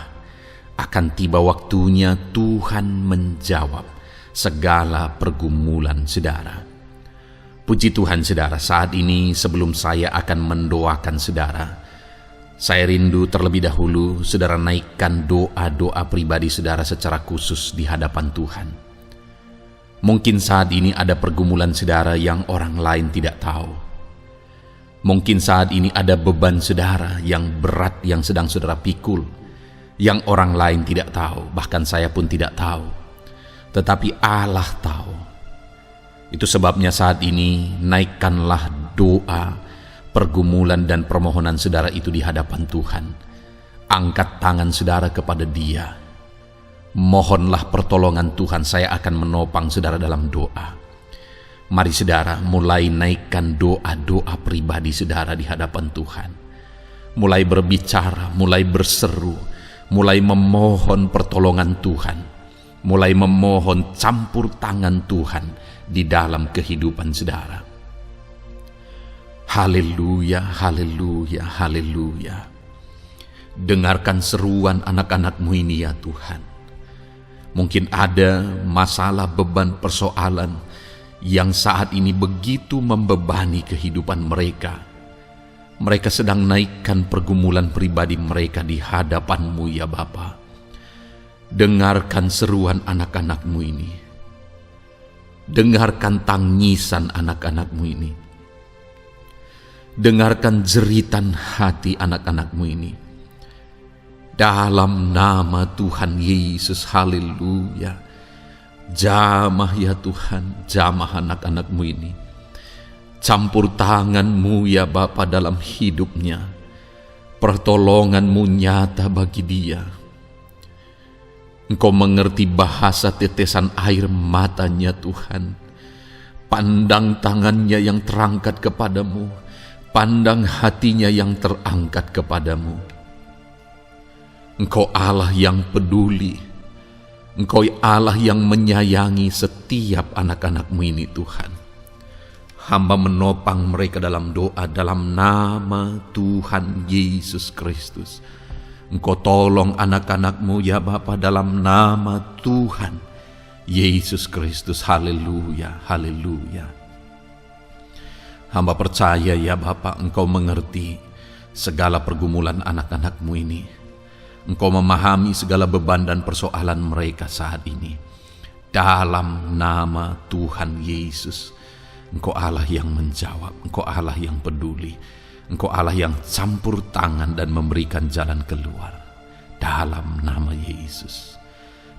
Akan tiba waktunya Tuhan menjawab segala pergumulan saudara. Puji Tuhan saudara, saat ini sebelum saya akan mendoakan saudara, saya rindu terlebih dahulu saudara naikkan doa-doa pribadi saudara secara khusus di hadapan Tuhan. Mungkin saat ini ada pergumulan saudara yang orang lain tidak tahu. Mungkin saat ini ada beban saudara yang berat yang sedang saudara pikul, yang orang lain tidak tahu, bahkan saya pun tidak tahu. Tetapi Allah tahu. Itu sebabnya saat ini naikkanlah doa, pergumulan dan permohonan saudara itu di hadapan Tuhan. Angkat tangan saudara kepada Dia. Mohonlah pertolongan Tuhan, saya akan menopang saudara dalam doa. Mari saudara mulai naikkan doa-doa pribadi saudara di hadapan Tuhan. Mulai berbicara, mulai berseru, mulai memohon pertolongan Tuhan. Mulai memohon campur tangan Tuhan di dalam kehidupan saudara. Haleluya, haleluya, haleluya. Dengarkan seruan anak-anak-Mu ini ya Tuhan. Mungkin ada masalah, beban, persoalan yang saat ini begitu membebani kehidupan mereka. Mereka sedang naikkan pergumulan pribadi mereka di hadapan-Mu ya Bapa. Dengarkan seruan anak-anak-Mu ini. Dengarkan tangisan anak-anak-Mu ini. Dengarkan jeritan hati anak-anak-Mu ini. Dalam nama Tuhan Yesus, haleluya. Jamah ya Tuhan, jamah anak-anak-Mu ini. Campur tangan-Mu ya Bapa dalam hidupnya. Pertolongan-Mu nyata bagi dia. Engkau mengerti bahasa tetesan air matanya Tuhan. Pandang tangannya yang terangkat kepadamu. Pandang hatinya yang terangkat kepadamu. Engkau Allah yang peduli. Engkau Allah yang menyayangi setiap anak-anak-Mu ini Tuhan. Hamba menopang mereka dalam doa dalam nama Tuhan Yesus Kristus. Engkau tolong anak-anak-Mu ya Bapa dalam nama Tuhan Yesus Kristus. Haleluya, haleluya. Hamba percaya ya Bapa, Engkau mengerti segala pergumulan anak-anak-Mu ini. Engkau memahami segala beban dan persoalan mereka saat ini. Dalam nama Tuhan Yesus, Engkau Allah yang menjawab, Engkau Allah yang peduli. Engkau Allah yang campur tangan dan memberikan jalan keluar. Dalam nama Yesus.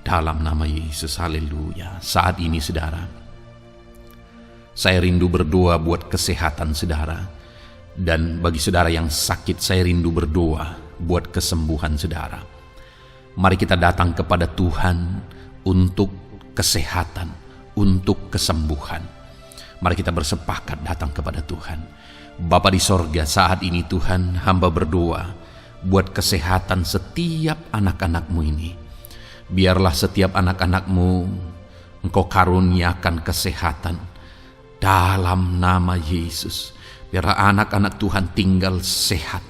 Dalam nama Yesus, haleluya. Saat ini saudara, saya rindu berdoa buat kesehatan saudara. Dan bagi saudara yang sakit, saya rindu berdoa buat kesembuhan saudara. Mari kita datang kepada Tuhan untuk kesehatan, untuk kesembuhan. Mari kita bersepakat datang kepada Tuhan. Bapa di sorga, saat ini Tuhan, hamba berdoa buat kesehatan setiap anak-anak-Mu ini. Biarlah setiap anak-anak-Mu Engkau karuniakan kesehatan dalam nama Yesus. Biarlah anak-anak Tuhan tinggal sehat,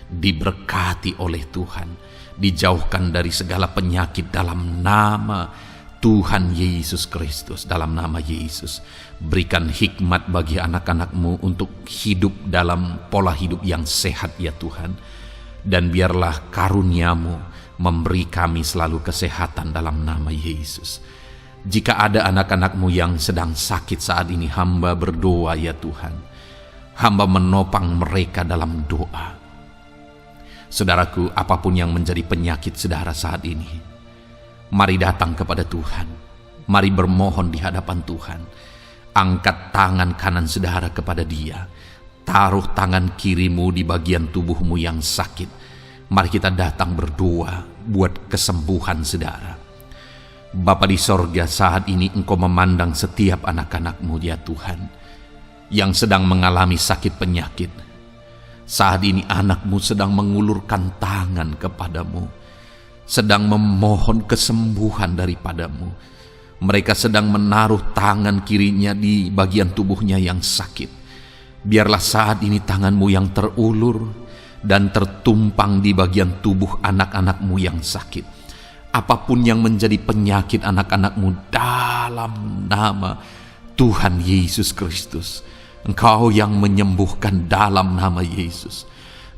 diberkati oleh Tuhan, dijauhkan dari segala penyakit dalam nama Tuhan Yesus Kristus, dalam nama Yesus, berikan hikmat bagi anak-anak-Mu untuk hidup dalam pola hidup yang sehat ya Tuhan. Dan biarlah karunia-Mu memberi kami selalu kesehatan dalam nama Yesus. Jika ada anak-anak-Mu yang sedang sakit saat ini, hamba berdoa ya Tuhan. Hamba menopang mereka dalam doa. Saudaraku, apapun yang menjadi penyakit saudara saat ini, mari datang kepada Tuhan. Mari bermohon di hadapan Tuhan. Angkat tangan kanan saudara kepada Dia. Taruh tangan kirimu di bagian tubuhmu yang sakit. Mari kita datang berdoa buat kesembuhan saudara. Bapa di sorga, saat ini Engkau memandang setiap anak-anak-Mu ya Tuhan, yang sedang mengalami sakit penyakit. Saat ini anak-Mu sedang mengulurkan tangan kepadamu, sedang memohon kesembuhan daripadamu. Mereka sedang menaruh tangan kirinya di bagian tubuhnya yang sakit. Biarlah saat ini tanganmu yang terulur dan tertumpang di bagian tubuh anak-anak-Mu yang sakit. Apapun yang menjadi penyakit anak-anak-Mu, dalam nama Tuhan Yesus Kristus, Engkau yang menyembuhkan dalam nama Yesus.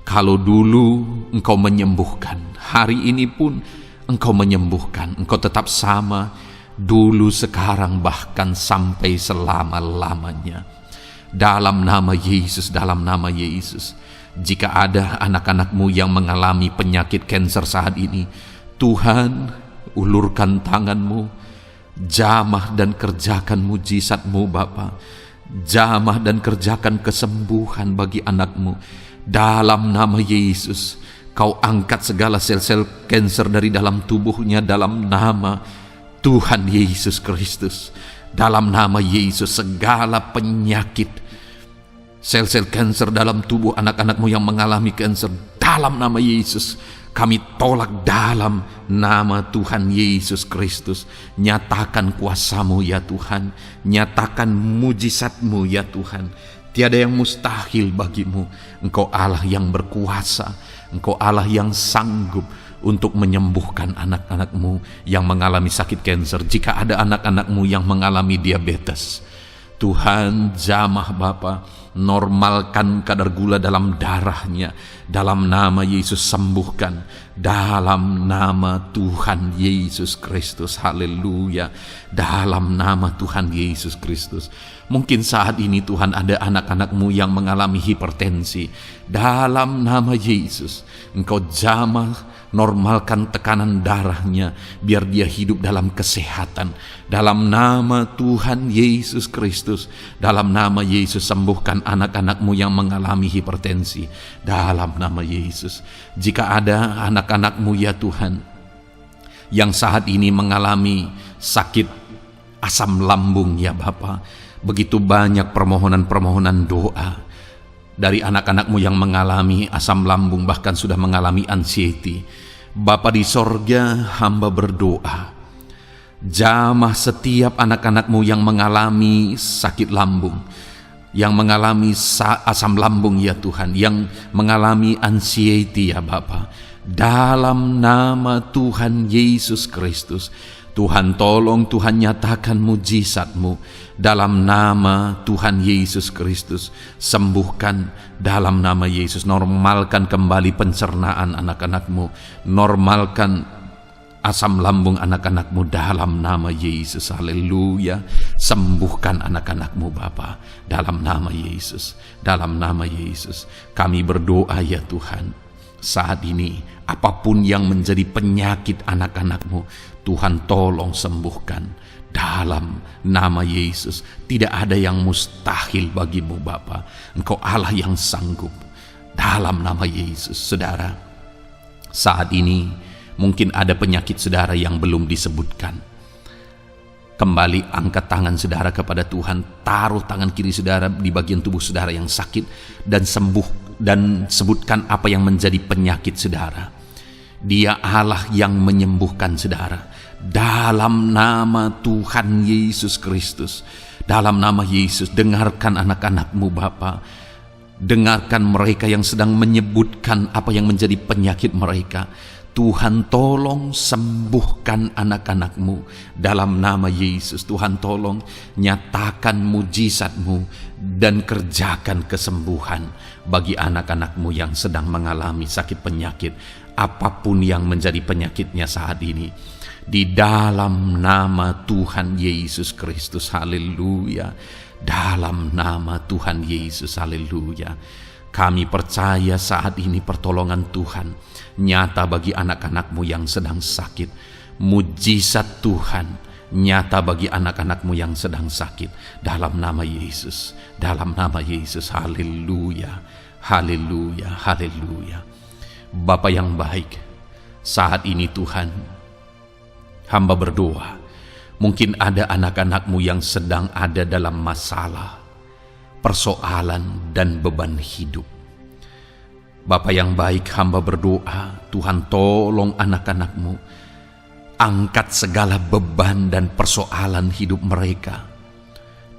Kalau dulu Engkau menyembuhkan, hari ini pun Engkau menyembuhkan. Engkau tetap sama, dulu, sekarang, bahkan sampai selama-lamanya. Dalam nama Yesus, dalam nama Yesus. Jika ada anak-anak-Mu yang mengalami penyakit kanker saat ini, Tuhan, ulurkan tangan-Mu, jamah dan kerjakan mujizat-Mu Bapa. Jamah dan kerjakan kesembuhan bagi anak-Mu. Dalam nama Yesus, Kau angkat segala sel-sel kanker dari dalam tubuhnya dalam nama Tuhan Yesus Kristus. Dalam nama Yesus, segala penyakit, sel-sel kanker dalam tubuh anak-anak-Mu yang mengalami kanker, dalam nama Yesus, kami tolak dalam nama Tuhan Yesus Kristus. Nyatakan kuasa-Mu ya Tuhan, nyatakan mujizat-Mu ya Tuhan. Tiada yang mustahil bagimu. Engkau Allah yang berkuasa. Engkau Allah yang sanggup untuk menyembuhkan anak-anak-Mu yang mengalami sakit kanker. Jika ada anak-anak-Mu yang mengalami diabetes, Tuhan, jamah Bapa, normalkan kadar gula dalam darahnya. Dalam nama Yesus, sembuhkan. Dalam nama Tuhan Yesus Kristus. Haleluya. Dalam nama Tuhan Yesus Kristus. Mungkin saat ini Tuhan ada anak-anak-Mu yang mengalami hipertensi. Dalam nama Yesus, Engkau jamah, normalkan tekanan darahnya, biar dia hidup dalam kesehatan. Dalam nama Tuhan Yesus Kristus, dalam nama Yesus, sembuhkan anak-anak-Mu yang mengalami hipertensi. Dalam nama Yesus. Jika ada anak-anak-Mu ya Tuhan, yang saat ini mengalami sakit asam lambung ya Bapa, begitu banyak permohonan-permohonan doa dari anak-anak-Mu yang mengalami asam lambung, bahkan sudah mengalami anxiety. Bapa di sorga, hamba berdoa, jamah setiap anak-anak-Mu yang mengalami sakit lambung, yang mengalami asam lambung ya Tuhan, yang mengalami anxiety ya Bapa. Dalam nama Tuhan Yesus Kristus, Tuhan tolong, Tuhan nyatakan mujizat-Mu. Dalam nama Tuhan Yesus Kristus, sembuhkan dalam nama Yesus. Normalkan kembali pencernaan anak-anak-Mu. Normalkan asam lambung anak-anak-Mu dalam nama Yesus. Haleluya. Sembuhkan anak-anak-Mu Bapa, dalam nama Yesus. Dalam nama Yesus kami berdoa ya Tuhan. Saat ini apapun yang menjadi penyakit anak-anak-Mu, Tuhan tolong sembuhkan dalam nama Yesus. Tidak ada yang mustahil bagimu Bapa. Engkau Allah yang sanggup. Dalam nama Yesus. Saudara, saat ini mungkin ada penyakit saudara yang belum disebutkan. Kembali angkat tangan saudara kepada Tuhan, taruh tangan kiri saudara di bagian tubuh saudara yang sakit, dan sembuh, dan sebutkan apa yang menjadi penyakit saudara. Dia Allah yang menyembuhkan saudara. Dalam nama Tuhan Yesus Kristus, dalam nama Yesus, dengarkan anak-anak-Mu Bapa. Dengarkan mereka yang sedang menyebutkan apa yang menjadi penyakit mereka. Tuhan tolong sembuhkan anak-anak-Mu dalam nama Yesus. Tuhan tolong nyatakan mujizat-Mu dan kerjakan kesembuhan bagi anak-anak-Mu yang sedang mengalami sakit penyakit, apapun yang menjadi penyakitnya saat ini. Di dalam nama Tuhan Yesus Kristus, haleluya. Dalam nama Tuhan Yesus, haleluya. Kami percaya saat ini pertolongan Tuhan nyata bagi anak-anak-Mu yang sedang sakit. Mujizat Tuhan nyata bagi anak-anak-Mu yang sedang sakit. Dalam nama Yesus, dalam nama Yesus, haleluya, haleluya, haleluya. Bapa yang baik, saat ini Tuhan, hamba berdoa, mungkin ada anak-anak-Mu yang sedang ada dalam masalah, persoalan dan beban hidup. Bapa yang baik, hamba berdoa, Tuhan tolong anak-anak-Mu, angkat segala beban dan persoalan hidup mereka.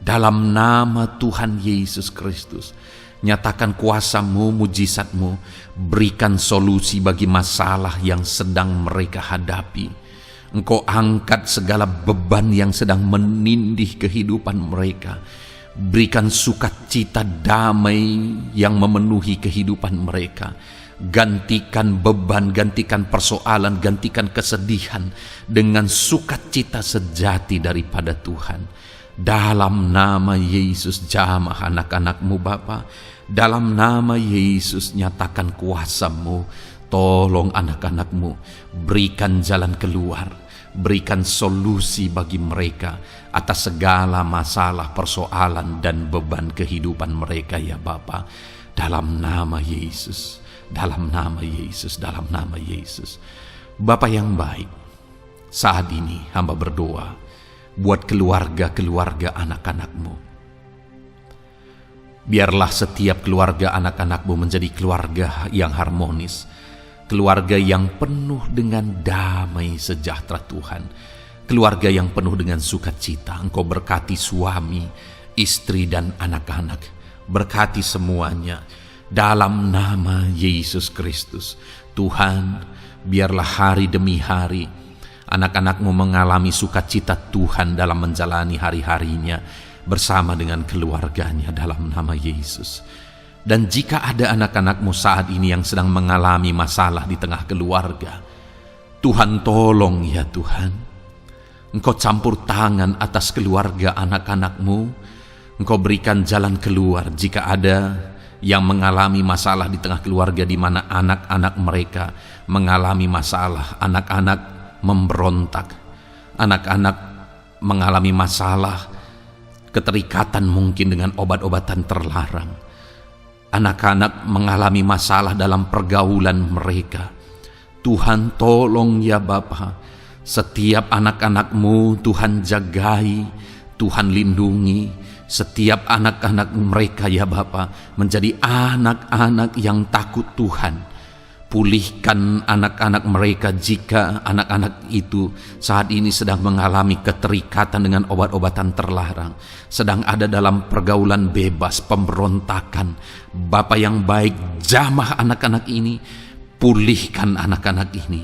Dalam nama Tuhan Yesus Kristus, nyatakan kuasa-Mu, mujizat-Mu, berikan solusi bagi masalah yang sedang mereka hadapi. Engkau angkat segala beban yang sedang menindih kehidupan mereka. Berikan sukacita damai yang memenuhi kehidupan mereka. Gantikan beban, gantikan persoalan, gantikan kesedihan dengan sukacita sejati daripada Tuhan. Dalam nama Yesus, jamah anak-anak-Mu Bapa. Dalam nama Yesus, nyatakan kuasa-Mu. Tolong anak-anak-Mu, berikan jalan keluar, berikan solusi bagi mereka atas segala masalah, persoalan, dan beban kehidupan mereka ya Bapa. Dalam nama Yesus, dalam nama Yesus, dalam nama Yesus. Bapa yang baik, saat ini hamba berdoa buat keluarga-keluarga anak-anak-Mu. Biarlah setiap keluarga anak-anak-Mu menjadi keluarga yang harmonis, keluarga yang penuh dengan damai sejahtera Tuhan, keluarga yang penuh dengan sukacita. Engkau berkati suami, istri, dan anak-anak. Berkati semuanya dalam nama Yesus Kristus. Tuhan, biarlah hari demi hari anak-anak-Mu mengalami sukacita Tuhan dalam menjalani hari-harinya bersama dengan keluarganya dalam nama Yesus. Dan jika ada anak-anak-Mu saat ini yang sedang mengalami masalah di tengah keluarga, Tuhan tolong ya Tuhan. Engkau campur tangan atas keluarga anak-anak-Mu. Engkau berikan jalan keluar jika ada yang mengalami masalah di tengah keluarga di mana anak-anak mereka mengalami masalah, anak-anak memberontak, anak-anak mengalami masalah, keterikatan mungkin dengan obat-obatan terlarang. Anak-anak mengalami masalah dalam pergaulan mereka. Tuhan tolong ya Bapa, setiap anak-anak-Mu Tuhan jagai, Tuhan lindungi. Setiap anak-anak mereka ya Bapa menjadi anak-anak yang takut Tuhan. Pulihkan anak-anak mereka jika anak-anak itu saat ini sedang mengalami keterikatan dengan obat-obatan terlarang, sedang ada dalam pergaulan bebas, pemberontakan. Bapa yang baik, jamah anak-anak ini, pulihkan anak-anak ini.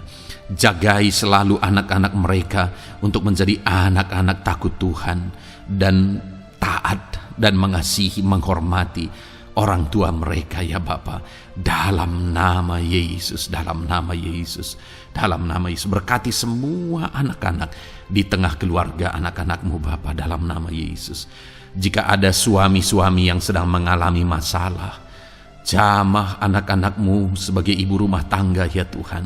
Jagai selalu anak-anak mereka untuk menjadi anak-anak takut Tuhan dan taat dan mengasihi, menghormati orang tua mereka ya Bapa. Dalam nama Yesus, dalam nama Yesus, dalam nama Yesus. Berkati semua anak-anak di tengah keluarga anak-anak-Mu Bapa dalam nama Yesus. Jika ada suami-suami yang sedang mengalami masalah, jamah anak-anak-Mu sebagai ibu rumah tangga ya Tuhan.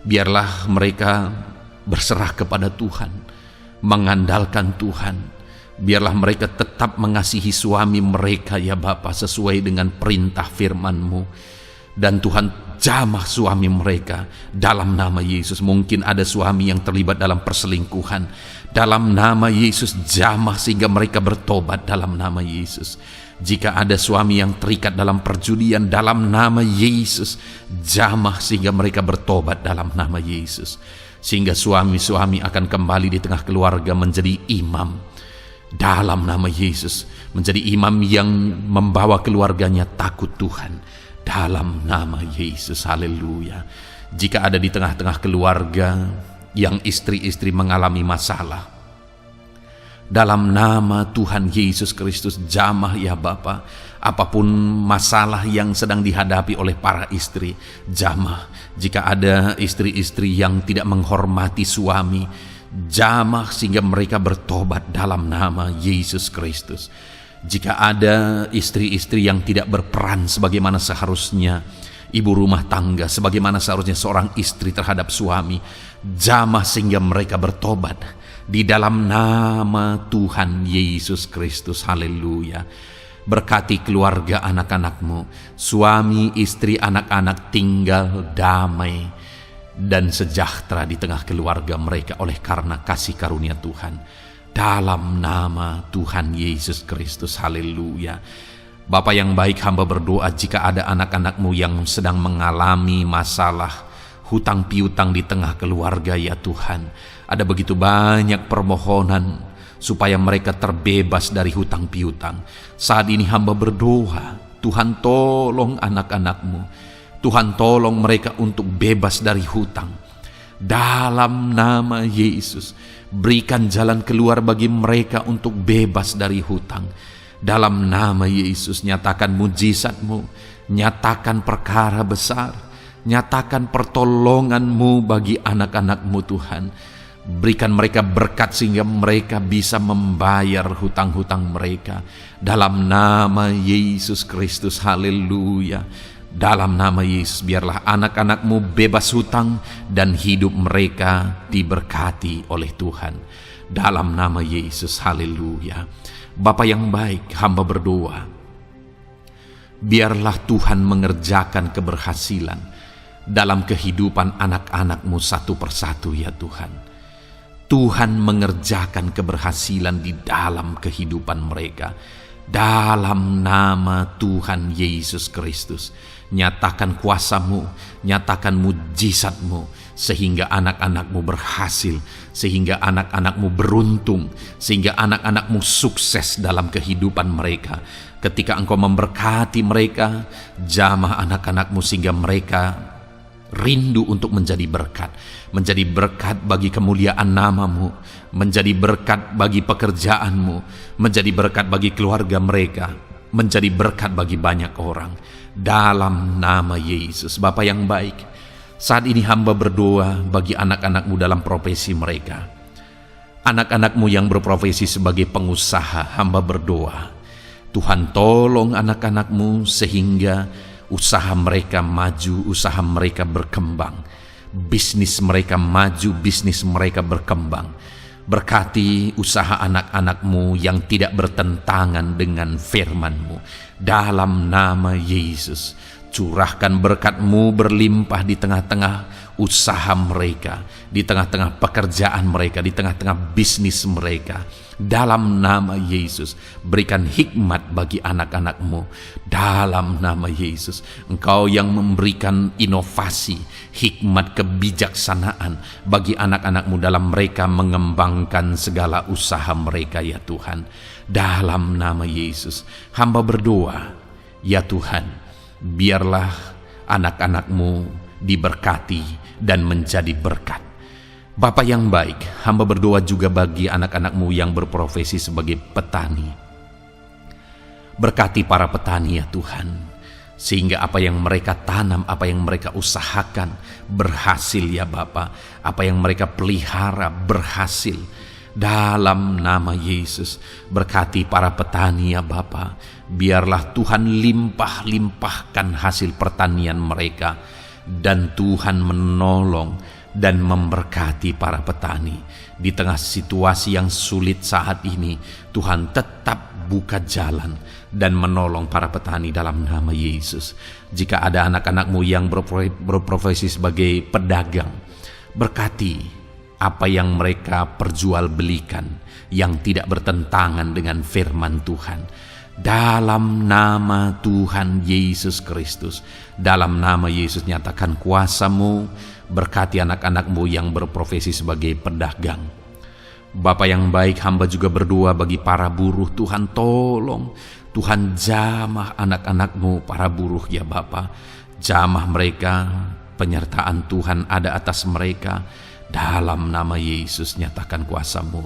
Biarlah mereka berserah kepada Tuhan, mengandalkan Tuhan. Biarlah mereka tetap mengasihi suami mereka ya Bapa sesuai dengan perintah firman-Mu. Dan Tuhan jamah suami mereka dalam nama Yesus. Mungkin ada suami yang terlibat dalam perselingkuhan. Dalam nama Yesus jamah sehingga mereka bertobat dalam nama Yesus. Jika ada suami yang terikat dalam perjudian, dalam nama Yesus jamah sehingga mereka bertobat dalam nama Yesus. Sehingga suami-suami akan kembali di tengah keluarga menjadi imam dalam nama Yesus, menjadi imam yang membawa keluarganya takut Tuhan dalam nama Yesus. Haleluya. Jika ada di tengah-tengah keluarga yang istri-istri mengalami masalah, dalam nama Tuhan Yesus Kristus jamah ya Bapa. Apapun masalah yang sedang dihadapi oleh para istri, jamah. Jika ada istri-istri yang tidak menghormati suami, jamah sehingga mereka bertobat dalam nama Yesus Kristus. Jika ada istri-istri yang tidak berperan sebagaimana seharusnya, ibu rumah tangga sebagaimana seharusnya seorang istri terhadap suami, jamah sehingga mereka bertobat di dalam nama Tuhan Yesus Kristus. Haleluya. Berkati keluarga anak-anakmu, suami, istri, anak-anak tinggal damai dan sejahtera di tengah keluarga mereka oleh karena kasih karunia Tuhan. Dalam nama Tuhan Yesus Kristus. Haleluya. Bapa yang baik, hamba berdoa jika ada anak-anakmu yang sedang mengalami masalah hutang piutang di tengah keluarga ya Tuhan. Ada begitu banyak permohonan supaya mereka terbebas dari hutang piutang. Saat ini hamba berdoa, Tuhan tolong anak-anakmu. Tuhan tolong mereka untuk bebas dari hutang. Dalam nama Yesus, berikan jalan keluar bagi mereka untuk bebas dari hutang. Dalam nama Yesus, nyatakan mujizat-Mu, nyatakan perkara besar, nyatakan pertolongan-Mu bagi anak-anak-Mu Tuhan. Berikan mereka berkat sehingga mereka bisa membayar hutang-hutang mereka. Dalam nama Yesus Kristus. Haleluya. Dalam nama Yesus, biarlah anak-anak-Mu bebas hutang dan hidup mereka diberkati oleh Tuhan. Dalam nama Yesus. Haleluya. Bapa yang baik, hamba berdoa, biarlah Tuhan mengerjakan keberhasilan dalam kehidupan anak-anak-Mu satu persatu ya Tuhan. Tuhan mengerjakan keberhasilan di dalam kehidupan mereka. Dalam nama Tuhan Yesus Kristus, nyatakan kuasa-Mu, nyatakan mujizat-Mu, sehingga anak-anak-Mu berhasil, sehingga anak-anak-Mu beruntung, sehingga anak-anak-Mu sukses dalam kehidupan mereka. Ketika Engkau memberkati mereka, jamah anak-anak-Mu sehingga mereka rindu untuk menjadi berkat bagi kemuliaan nama-Mu, menjadi berkat bagi pekerjaan-Mu, menjadi berkat bagi keluarga mereka, menjadi berkat bagi banyak orang. Dalam nama Yesus. Bapa yang baik, saat ini hamba berdoa bagi anak-anak-Mu dalam profesi mereka. Anak-anak-Mu yang berprofesi sebagai pengusaha, hamba berdoa, Tuhan tolong anak-anak-Mu sehingga usaha mereka maju, usaha mereka berkembang, bisnis mereka maju, bisnis mereka berkembang. Berkati usaha anak-anak-Mu yang tidak bertentangan dengan firman-Mu. Dalam nama Yesus, curahkan berkat-Mu berlimpah di tengah-tengah usaha mereka, di tengah-tengah pekerjaan mereka, di tengah-tengah bisnis mereka. Dalam nama Yesus, berikan hikmat bagi anak-anak-Mu. Dalam nama Yesus, Engkau yang memberikan inovasi, hikmat, kebijaksanaan bagi anak-anak-Mu dalam mereka mengembangkan segala usaha mereka ya Tuhan. Dalam nama Yesus, hamba berdoa, ya Tuhan, biarlah anak-anak-Mu diberkati dan menjadi berkat. Bapa yang baik, hamba berdoa juga bagi anak-anak-Mu yang berprofesi sebagai petani. Berkati para petani ya Tuhan, sehingga apa yang mereka tanam, apa yang mereka usahakan berhasil ya Bapa. Apa yang mereka pelihara berhasil. Dalam nama Yesus, berkati para petani ya Bapa. Biarlah Tuhan limpah-limpahkan hasil pertanian mereka, dan Tuhan menolong dan memberkati para petani. Di tengah situasi yang sulit saat ini, Tuhan tetap buka jalan dan menolong para petani dalam nama Yesus. Jika ada anak-anak-Mu yang berprofesi sebagai pedagang, berkati apa yang mereka perjualbelikan yang tidak bertentangan dengan firman Tuhan. Dalam nama Tuhan Yesus Kristus, dalam nama Yesus, nyatakan kuasa-Mu, berkati anak-anak-Mu yang berprofesi sebagai pedagang. Bapa yang baik, hamba juga berdoa bagi para buruh. Tuhan tolong, Tuhan jamah anak-anak-Mu para buruh ya Bapa. Jamah mereka penyertaan Tuhan ada atas mereka. Dalam nama Yesus nyatakan kuasa-Mu.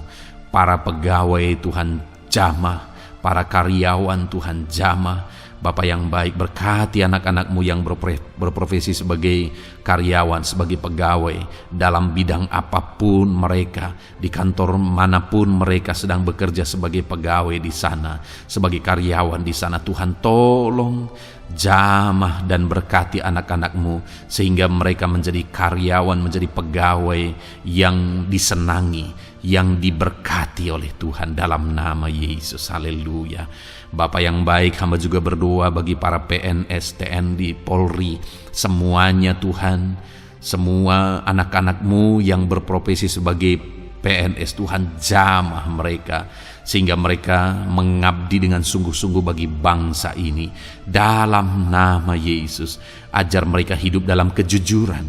Para pegawai Tuhan jamah, para karyawan Tuhan jamah. Bapa yang baik, berkati anak-anak-Mu yang berprofesi sebagai karyawan, sebagai pegawai dalam bidang apapun mereka, di kantor manapun mereka sedang bekerja sebagai pegawai di sana, sebagai karyawan di sana. Tuhan tolong jamah dan berkati anak-anak-Mu sehingga mereka menjadi karyawan, menjadi pegawai yang disenangi, yang diberkati oleh Tuhan dalam nama Yesus. Haleluya. Bapa yang baik, hamba juga berdoa bagi para PNS, TNI, Polri, semuanya Tuhan, semua anak-anak-Mu yang berprofesi sebagai PNS, Tuhan jamah mereka sehingga mereka mengabdi dengan sungguh-sungguh bagi bangsa ini. Dalam nama Yesus, ajar mereka hidup dalam kejujuran,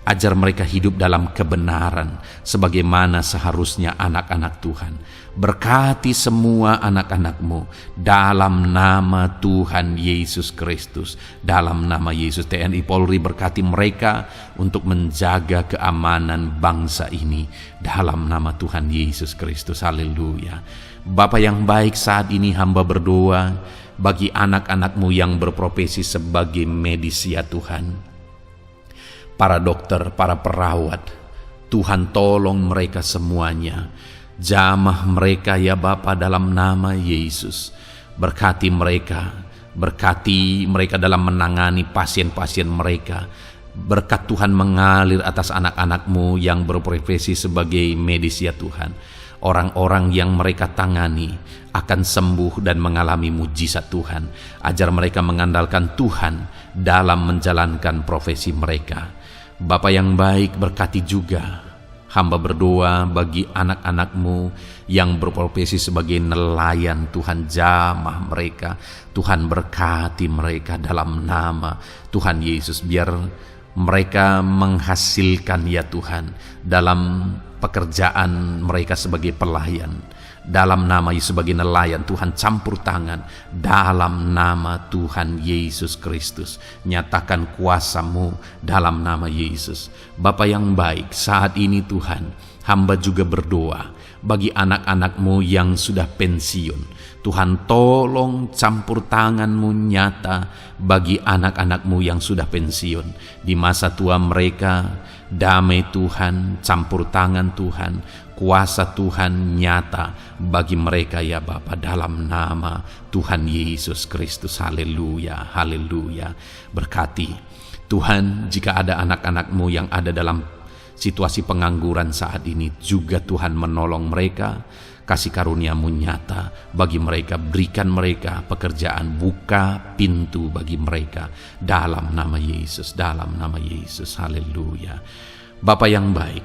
ajar mereka hidup dalam kebenaran sebagaimana seharusnya anak-anak Tuhan. Berkati semua anak-anak-Mu dalam nama Tuhan Yesus Kristus. Dalam nama Yesus, TNI Polri berkati mereka untuk menjaga keamanan bangsa ini dalam nama Tuhan Yesus Kristus. Haleluya. Bapa yang baik, saat ini hamba berdoa bagi anak-anak-Mu yang berprofesi sebagai medis ya Tuhan. Para dokter, para perawat, Tuhan tolong mereka semuanya. Jamah mereka ya Bapa dalam nama Yesus. Berkati mereka dalam menangani pasien-pasien mereka. Berkat Tuhan mengalir atas anak-anak-Mu yang berprofesi sebagai medis ya Tuhan. Orang-orang yang mereka tangani akan sembuh dan mengalami mujizat Tuhan. Ajar mereka mengandalkan Tuhan dalam menjalankan profesi mereka. Bapa yang baik, berkati juga hamba berdoa bagi anak-anak-Mu yang berprofesi sebagai nelayan. Tuhan jamah mereka, Tuhan berkati mereka dalam nama Tuhan Yesus. Biar mereka menghasilkan ya Tuhan dalam pekerjaan mereka sebagai pelayan. Dalam nama Yesus sebagai nelayan, Tuhan campur tangan dalam nama Tuhan Yesus Kristus. Nyatakan kuasa-Mu dalam nama Yesus. Bapa yang baik, saat ini Tuhan, hamba juga berdoa bagi anak-anak-Mu yang sudah pensiun. Tuhan tolong campur tangan-Mu nyata bagi anak-anak-Mu yang sudah pensiun. Di masa tua mereka, damai Tuhan, campur tangan Tuhan, kuasa Tuhan nyata bagi mereka ya Bapa dalam nama Tuhan Yesus Kristus. Haleluya, haleluya. Berkati Tuhan, jika ada anak-anak-Mu yang ada dalam situasi pengangguran saat ini, juga Tuhan menolong mereka. Kasih karunia-Mu nyata bagi mereka, berikan mereka pekerjaan, buka pintu bagi mereka dalam nama Yesus, dalam nama Yesus. Haleluya. Bapa yang baik,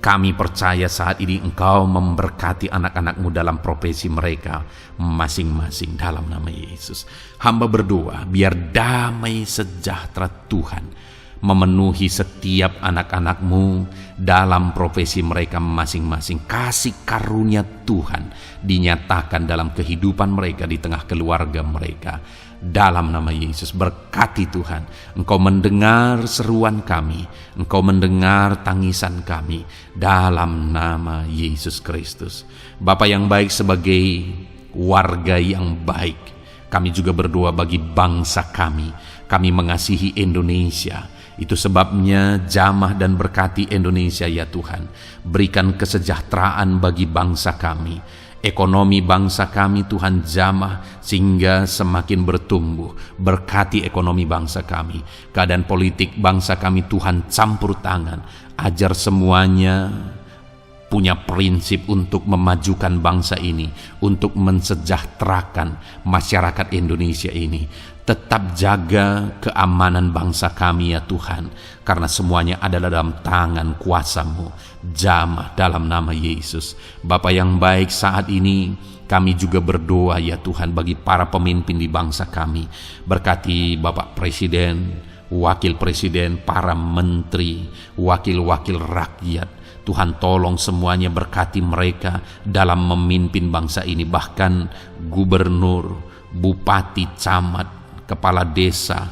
kami percaya saat ini Engkau memberkati anak-anak-Mu dalam profesi mereka masing-masing dalam nama Yesus. Hamba berdoa biar damai sejahtera Tuhan memenuhi setiap anak-anak-Mu dalam profesi mereka masing-masing. Kasih karunia Tuhan dinyatakan dalam kehidupan mereka, di tengah keluarga mereka. Dalam nama Yesus, berkati Tuhan. Engkau mendengar seruan kami, Engkau mendengar tangisan kami dalam nama Yesus Kristus. Bapa yang baik, sebagai warga yang baik, kami juga berdoa bagi bangsa kami. Kami mengasihi Indonesia. Itu sebabnya jamah dan berkati Indonesia ya Tuhan. Berikan kesejahteraan bagi bangsa kami. Ekonomi bangsa kami Tuhan jamah sehingga semakin bertumbuh. Berkati ekonomi bangsa kami. Keadaan politik bangsa kami Tuhan campur tangan. Ajar semuanya punya prinsip untuk memajukan bangsa ini, untuk mensejahterakan masyarakat Indonesia ini. Tetap jaga keamanan bangsa kami ya Tuhan, karena semuanya adalah dalam tangan kuasa-Mu. Jamah dalam nama Yesus. Bapa yang baik, saat ini kami juga berdoa ya Tuhan bagi para pemimpin di bangsa kami. Berkati Bapak Presiden, Wakil Presiden, para menteri, wakil-wakil rakyat. Tuhan tolong semuanya, berkati mereka dalam memimpin bangsa ini. Bahkan gubernur, bupati, camat, kepala desa,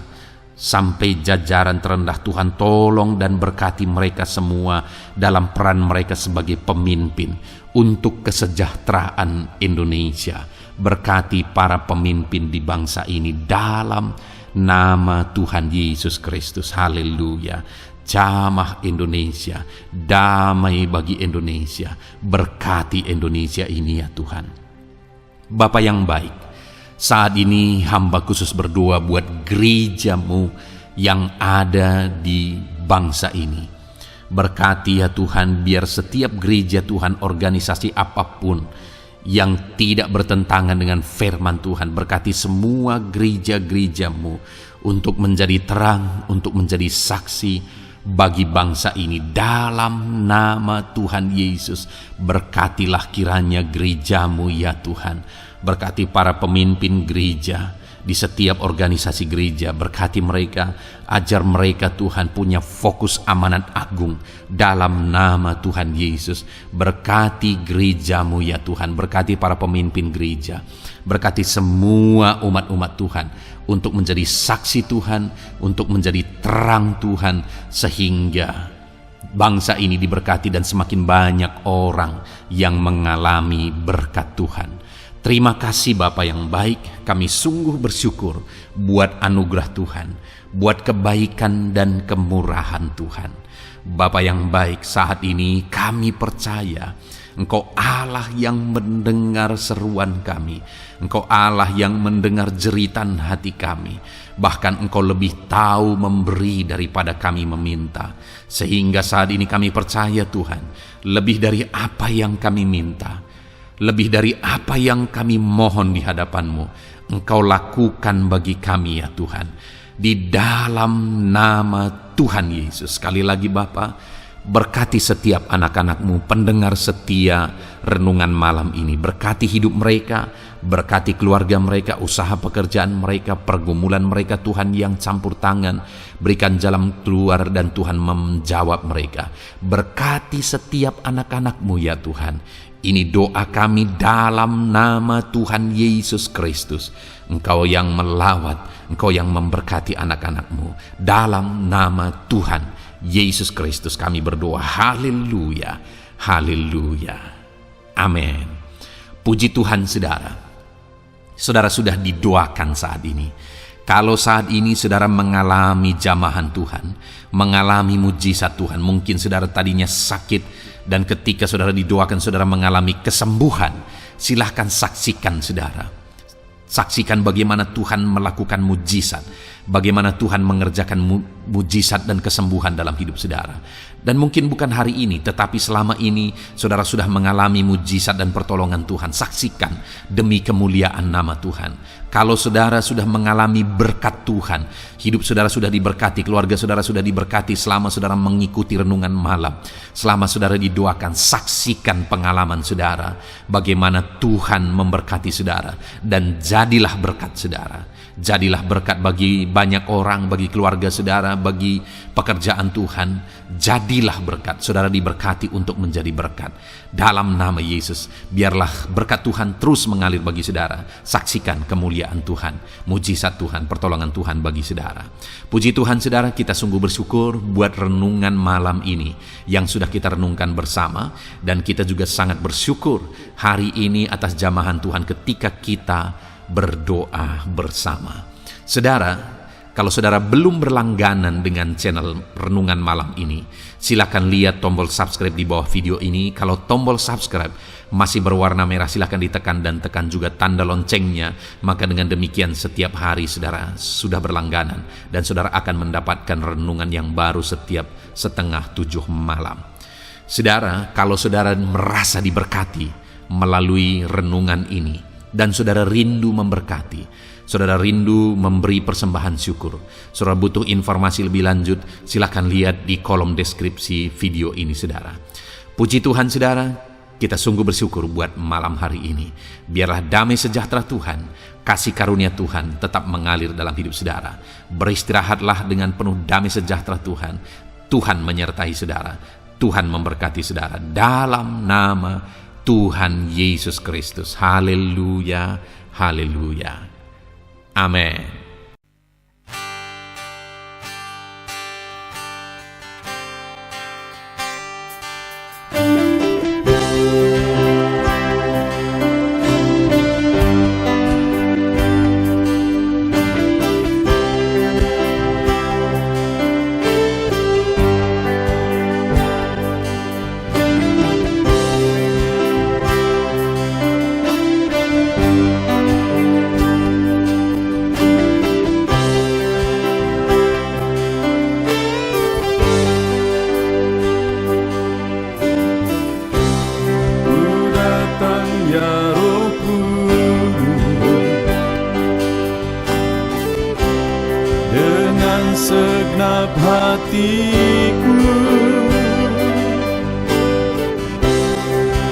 Sampai jajaran terendah Tuhan, tolong dan berkati mereka semua dalam peran mereka sebagai pemimpin untuk kesejahteraan Indonesia. Berkati para pemimpin di bangsa ini dalam nama Tuhan Yesus Kristus. Haleluya. Jamah Indonesia, damai bagi Indonesia. Berkati Indonesia ini ya Tuhan. Bapa yang baik, saat ini hamba khusus berdoa buat gerejamu yang ada di bangsa ini. Berkati ya Tuhan, biar setiap gereja Tuhan, organisasi apapun yang tidak bertentangan dengan firman Tuhan, berkati semua gereja-gerejamu untuk menjadi terang, untuk menjadi saksi bagi bangsa ini dalam nama Tuhan Yesus. Berkatilah kiranya gerejamu ya Tuhan. Berkati para pemimpin gereja di setiap organisasi gereja. Berkati mereka, ajar mereka Tuhan punya fokus amanat agung dalam nama Tuhan Yesus. Berkati gerejamu ya Tuhan. Berkati para pemimpin gereja. Berkati semua umat-umat Tuhan untuk menjadi saksi Tuhan, untuk menjadi terang Tuhan, sehingga bangsa ini diberkati dan semakin banyak orang yang mengalami berkat Tuhan. Terima kasih Bapa yang baik, kami sungguh bersyukur buat anugerah Tuhan, buat kebaikan dan kemurahan Tuhan. Bapa yang baik, saat ini kami percaya Engkau Allah yang mendengar seruan kami. Engkau Allah yang mendengar jeritan hati kami. Bahkan Engkau lebih tahu memberi daripada kami meminta. Sehingga saat ini kami percaya Tuhan, lebih dari apa yang kami minta, lebih dari apa yang kami mohon di hadapan-Mu, Engkau lakukan bagi kami ya Tuhan. Di dalam nama Tuhan Yesus. Sekali lagi Bapa, berkati setiap anak-anak-Mu, pendengar setia renungan malam ini. Berkati hidup mereka, berkati keluarga mereka, usaha pekerjaan mereka, pergumulan mereka Tuhan yang campur tangan. Berikan jalan keluar dan Tuhan menjawab mereka. Berkati setiap anak-anak-Mu ya Tuhan. Ini doa kami dalam nama Tuhan Yesus Kristus. Engkau yang melawat, Engkau yang memberkati anak-anak-Mu. Dalam nama Tuhan Yesus Kristus kami berdoa. Haleluya, haleluya, amin. Puji Tuhan saudara. Saudara sudah didoakan saat ini. Kalau saat ini saudara mengalami jamahan Tuhan, mengalami mujizat Tuhan, mungkin saudara tadinya sakit dan ketika saudara didoakan saudara mengalami kesembuhan, silahkan saksikan saudara. Saksikan bagaimana Tuhan melakukan mujizat, bagaimana Tuhan mengerjakan mujizat dan kesembuhan dalam hidup saudara. Dan mungkin bukan hari ini, tetapi selama ini saudara sudah mengalami mujizat dan pertolongan Tuhan. Saksikan demi kemuliaan nama Tuhan. Kalau saudara sudah mengalami berkat Tuhan, hidup saudara sudah diberkati, keluarga saudara sudah diberkati selama saudara mengikuti renungan malam, selama saudara didoakan, saksikan pengalaman saudara, bagaimana Tuhan memberkati saudara, dan jadilah berkat saudara. Jadilah berkat bagi banyak orang, bagi keluarga saudara, bagi pekerjaan Tuhan. Jadilah berkat, saudara diberkati untuk menjadi berkat. Dalam nama Yesus, biarlah berkat Tuhan terus mengalir bagi saudara. Saksikan kemuliaan Tuhan, mujizat Tuhan, pertolongan Tuhan bagi saudara. Puji Tuhan saudara, kita sungguh bersyukur buat renungan malam ini yang sudah kita renungkan bersama. Dan kita juga sangat bersyukur hari ini atas jamahan Tuhan ketika kita berdoa bersama. Saudara, kalau saudara belum berlangganan dengan channel renungan malam ini, silakan lihat tombol subscribe di bawah video ini. Kalau tombol subscribe masih berwarna merah, silakan ditekan dan tekan juga tanda loncengnya. Maka dengan demikian setiap hari saudara sudah berlangganan dan saudara akan mendapatkan renungan yang baru setiap 6:30 malam. Saudara, kalau saudara merasa diberkati melalui renungan ini, dan saudara rindu memberkati, saudara rindu memberi persembahan syukur, saudara butuh informasi lebih lanjut, silakan lihat di kolom deskripsi video ini saudara. Puji Tuhan saudara, kita sungguh bersyukur buat malam hari ini. Biarlah damai sejahtera Tuhan, kasih karunia Tuhan tetap mengalir dalam hidup saudara. Beristirahatlah dengan penuh damai sejahtera Tuhan. Tuhan menyertai saudara, Tuhan memberkati saudara dalam nama Tuhan Yesus Kristus. Haleluya, haleluya. Amin. dengan segenap hatiku.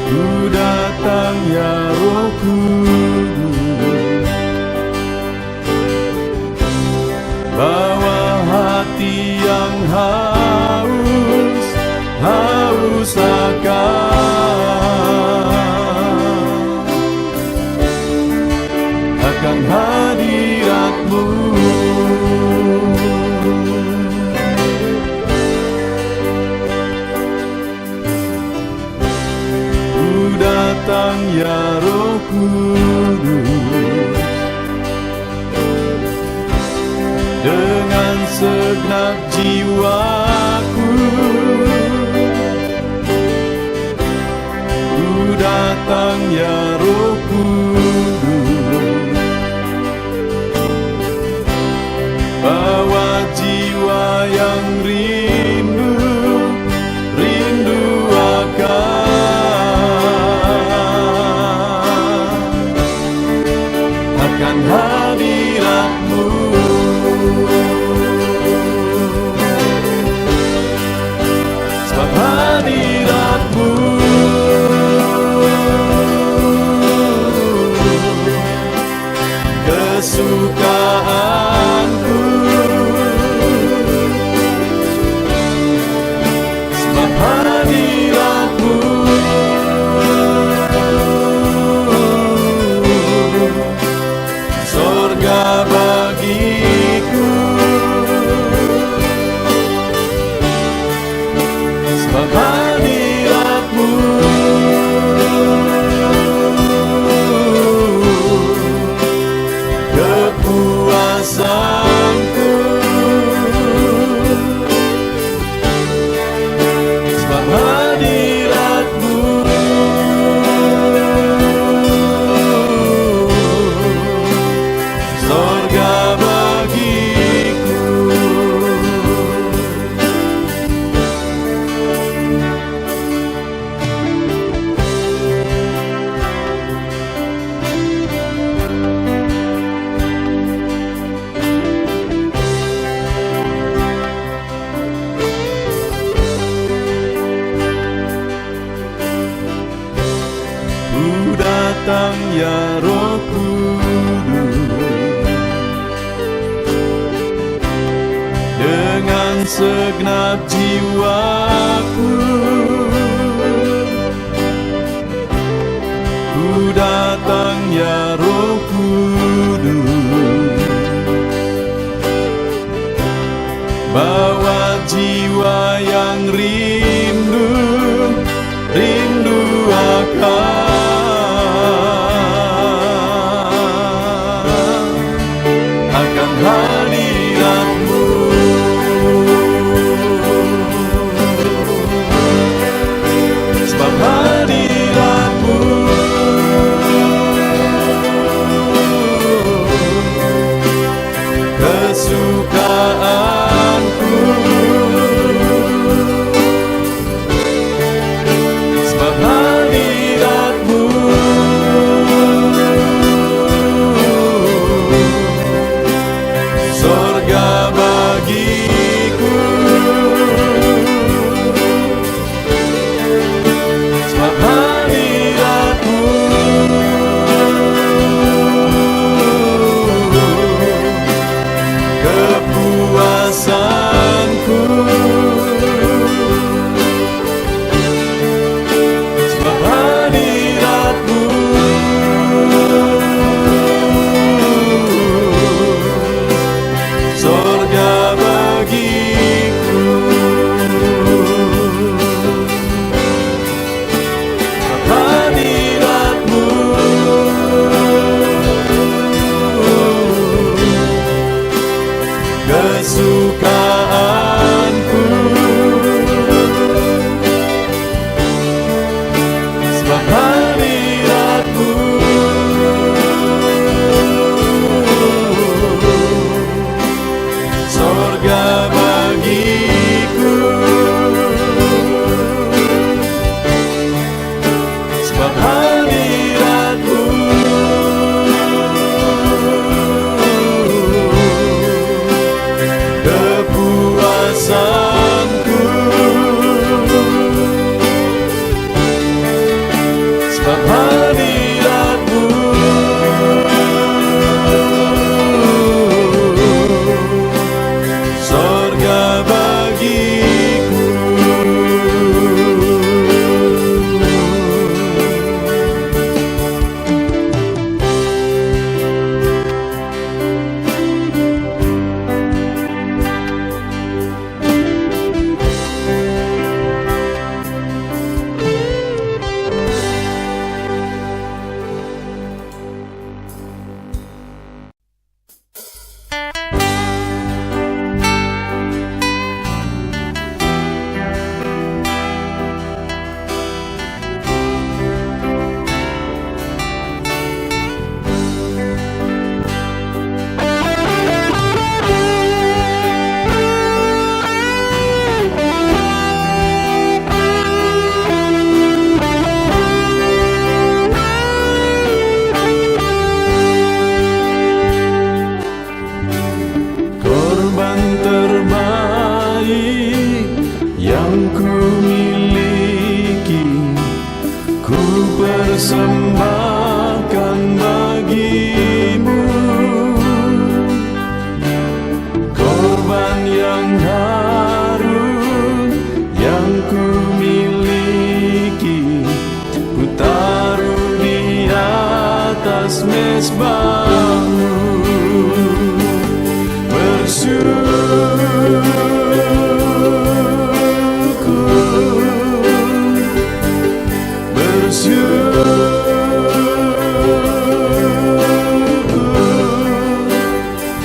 Ku datang ya Roh Kudus, bawa hati yang haus akan hadirat-Mu. Ku datang ya Roh Kudus, dengan segenap jiwaku. Ku datang ya Roh Kudus, bawa jiwa yang rindu akan hadirat-Mu. Sebab hadirat-Mu kesukaanku. Sebab hadirat-Mu sorga bagiku. Sebab hadirat-Mu kepuasanku. Sebab hadirat-Mu sorga bagiku. Ku datang ya Roh Kudus, dengan segenap jiwaku. Ku datang ya Roh Kudus, bawa jiwa yang rindu akan hadirat-Mu. Sebab hadirat-Mu kesukaanku. Sebab hadirat-Mu sorga bagiku. Sebab hadirat-Mu kepuasanku. Sebab hadirat-Mu sorga bagiku. Sebab hadirat-Mu kesukaanku. Sebab hadirat-Mu sorga bagiku. Sebab hadirat-Mu persembahkan bagimu korban yang harum yang ku miliki, ku taruh di atas mezbahmu.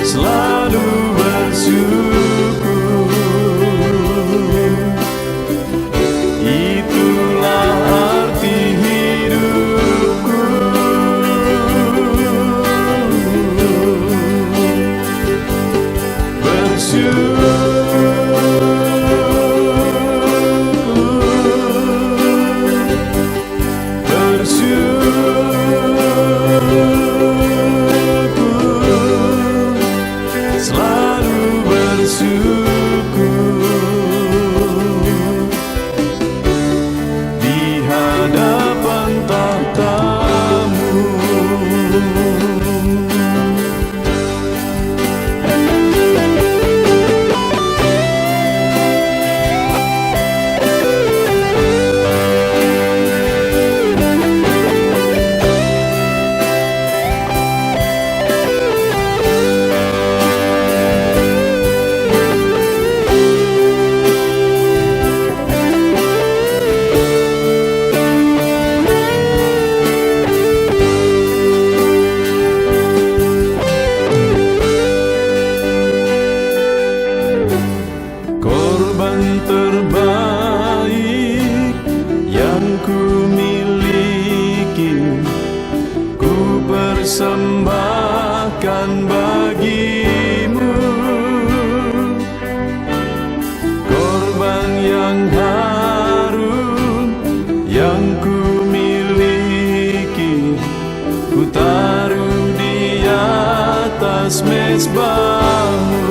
Selalu bersyukur, itulah arti hidupku. Selalu bersyukur di hadapan tahta-Mu. Korban terbaik yang ku miliki, ku persembahkan bagimu. Korban yang harum yang ku miliki, ku taruh di atas mezbahmu.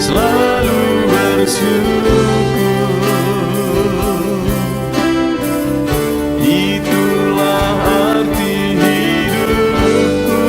Selalu bersyukur, itulah arti hidupku.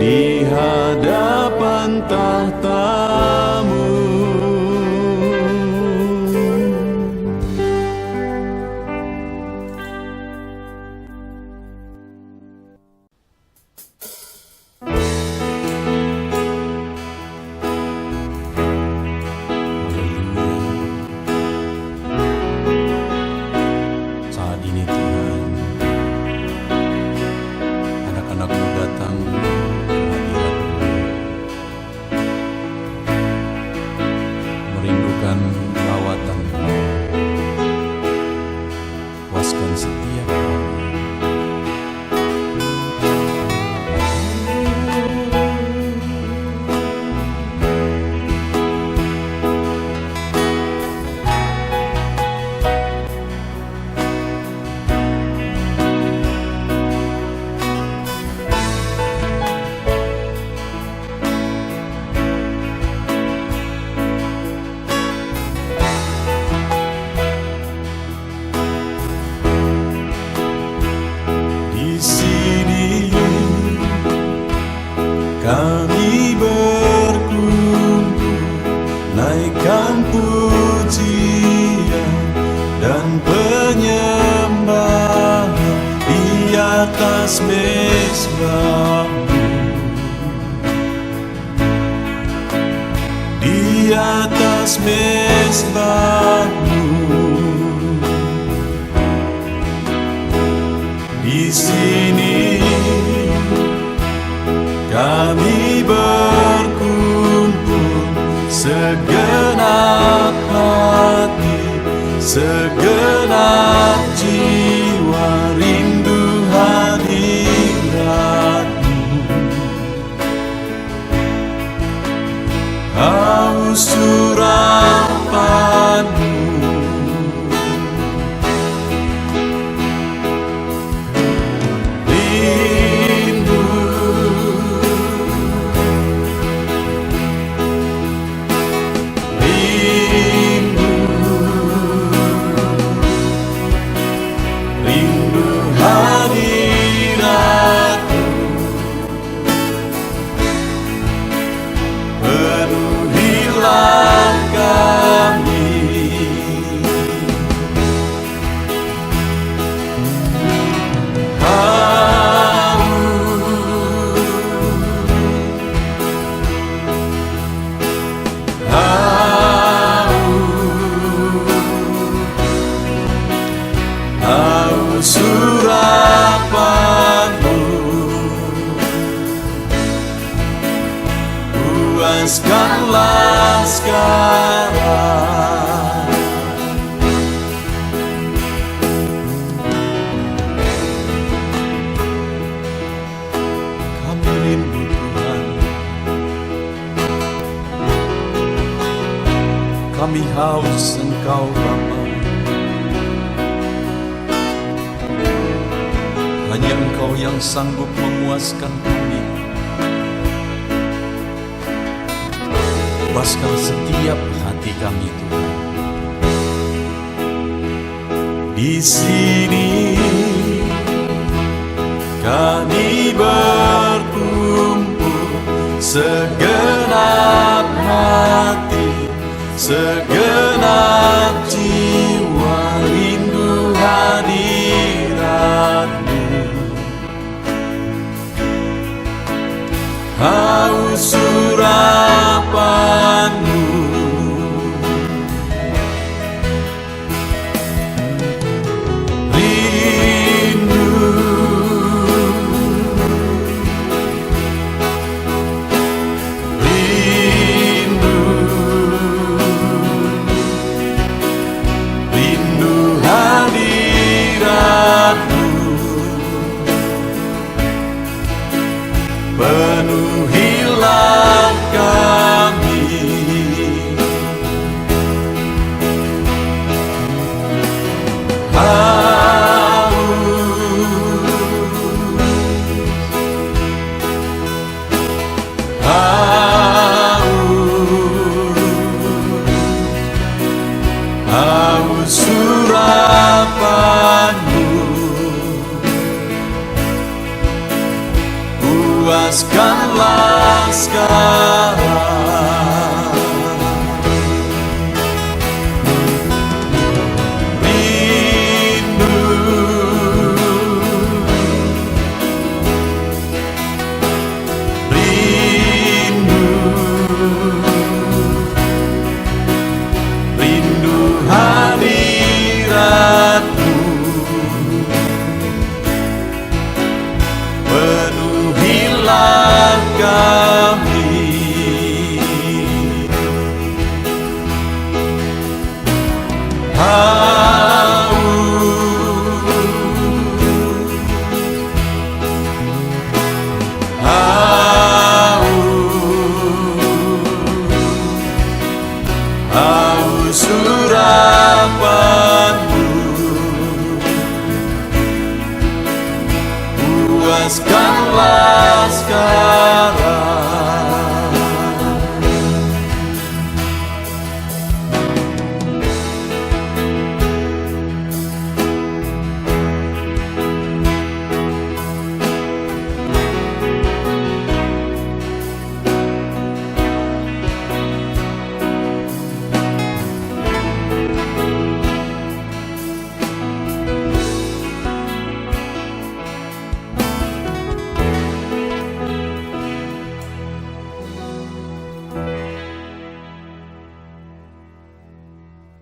Di hadapan tahta-Mu. Saat ini Tuhan, anak-anak-Mu datang merindukan lawatan-Mu, puaskan setiap kami. Kami berkumpul, naikkan pujian dan penyembahan di atas mezbah. atas mezbah-Mu. Di sini kami berkumpul, segenap hati, segenap jiwa, rindu hadirat-Mu. Haus urapan-Mu, penuhilah kami. Haus urapan-Mu, puaskanlah sekarang. Kami rindu Tuhan, kami haus Engkau Bapa. Hanya Engkau yang sanggup memuaskan kami. Puaskan setiap hati kami, Tuhan. Di sini kami berkumpul, segenap hati, segenap jiwa, rindu hadirat-Mu. Haus urapan-Mu, rindu, rindu, rindu hadirat-Mu. Penuhilah kami. Haus urapan-Mu, puaskanlah sekarang.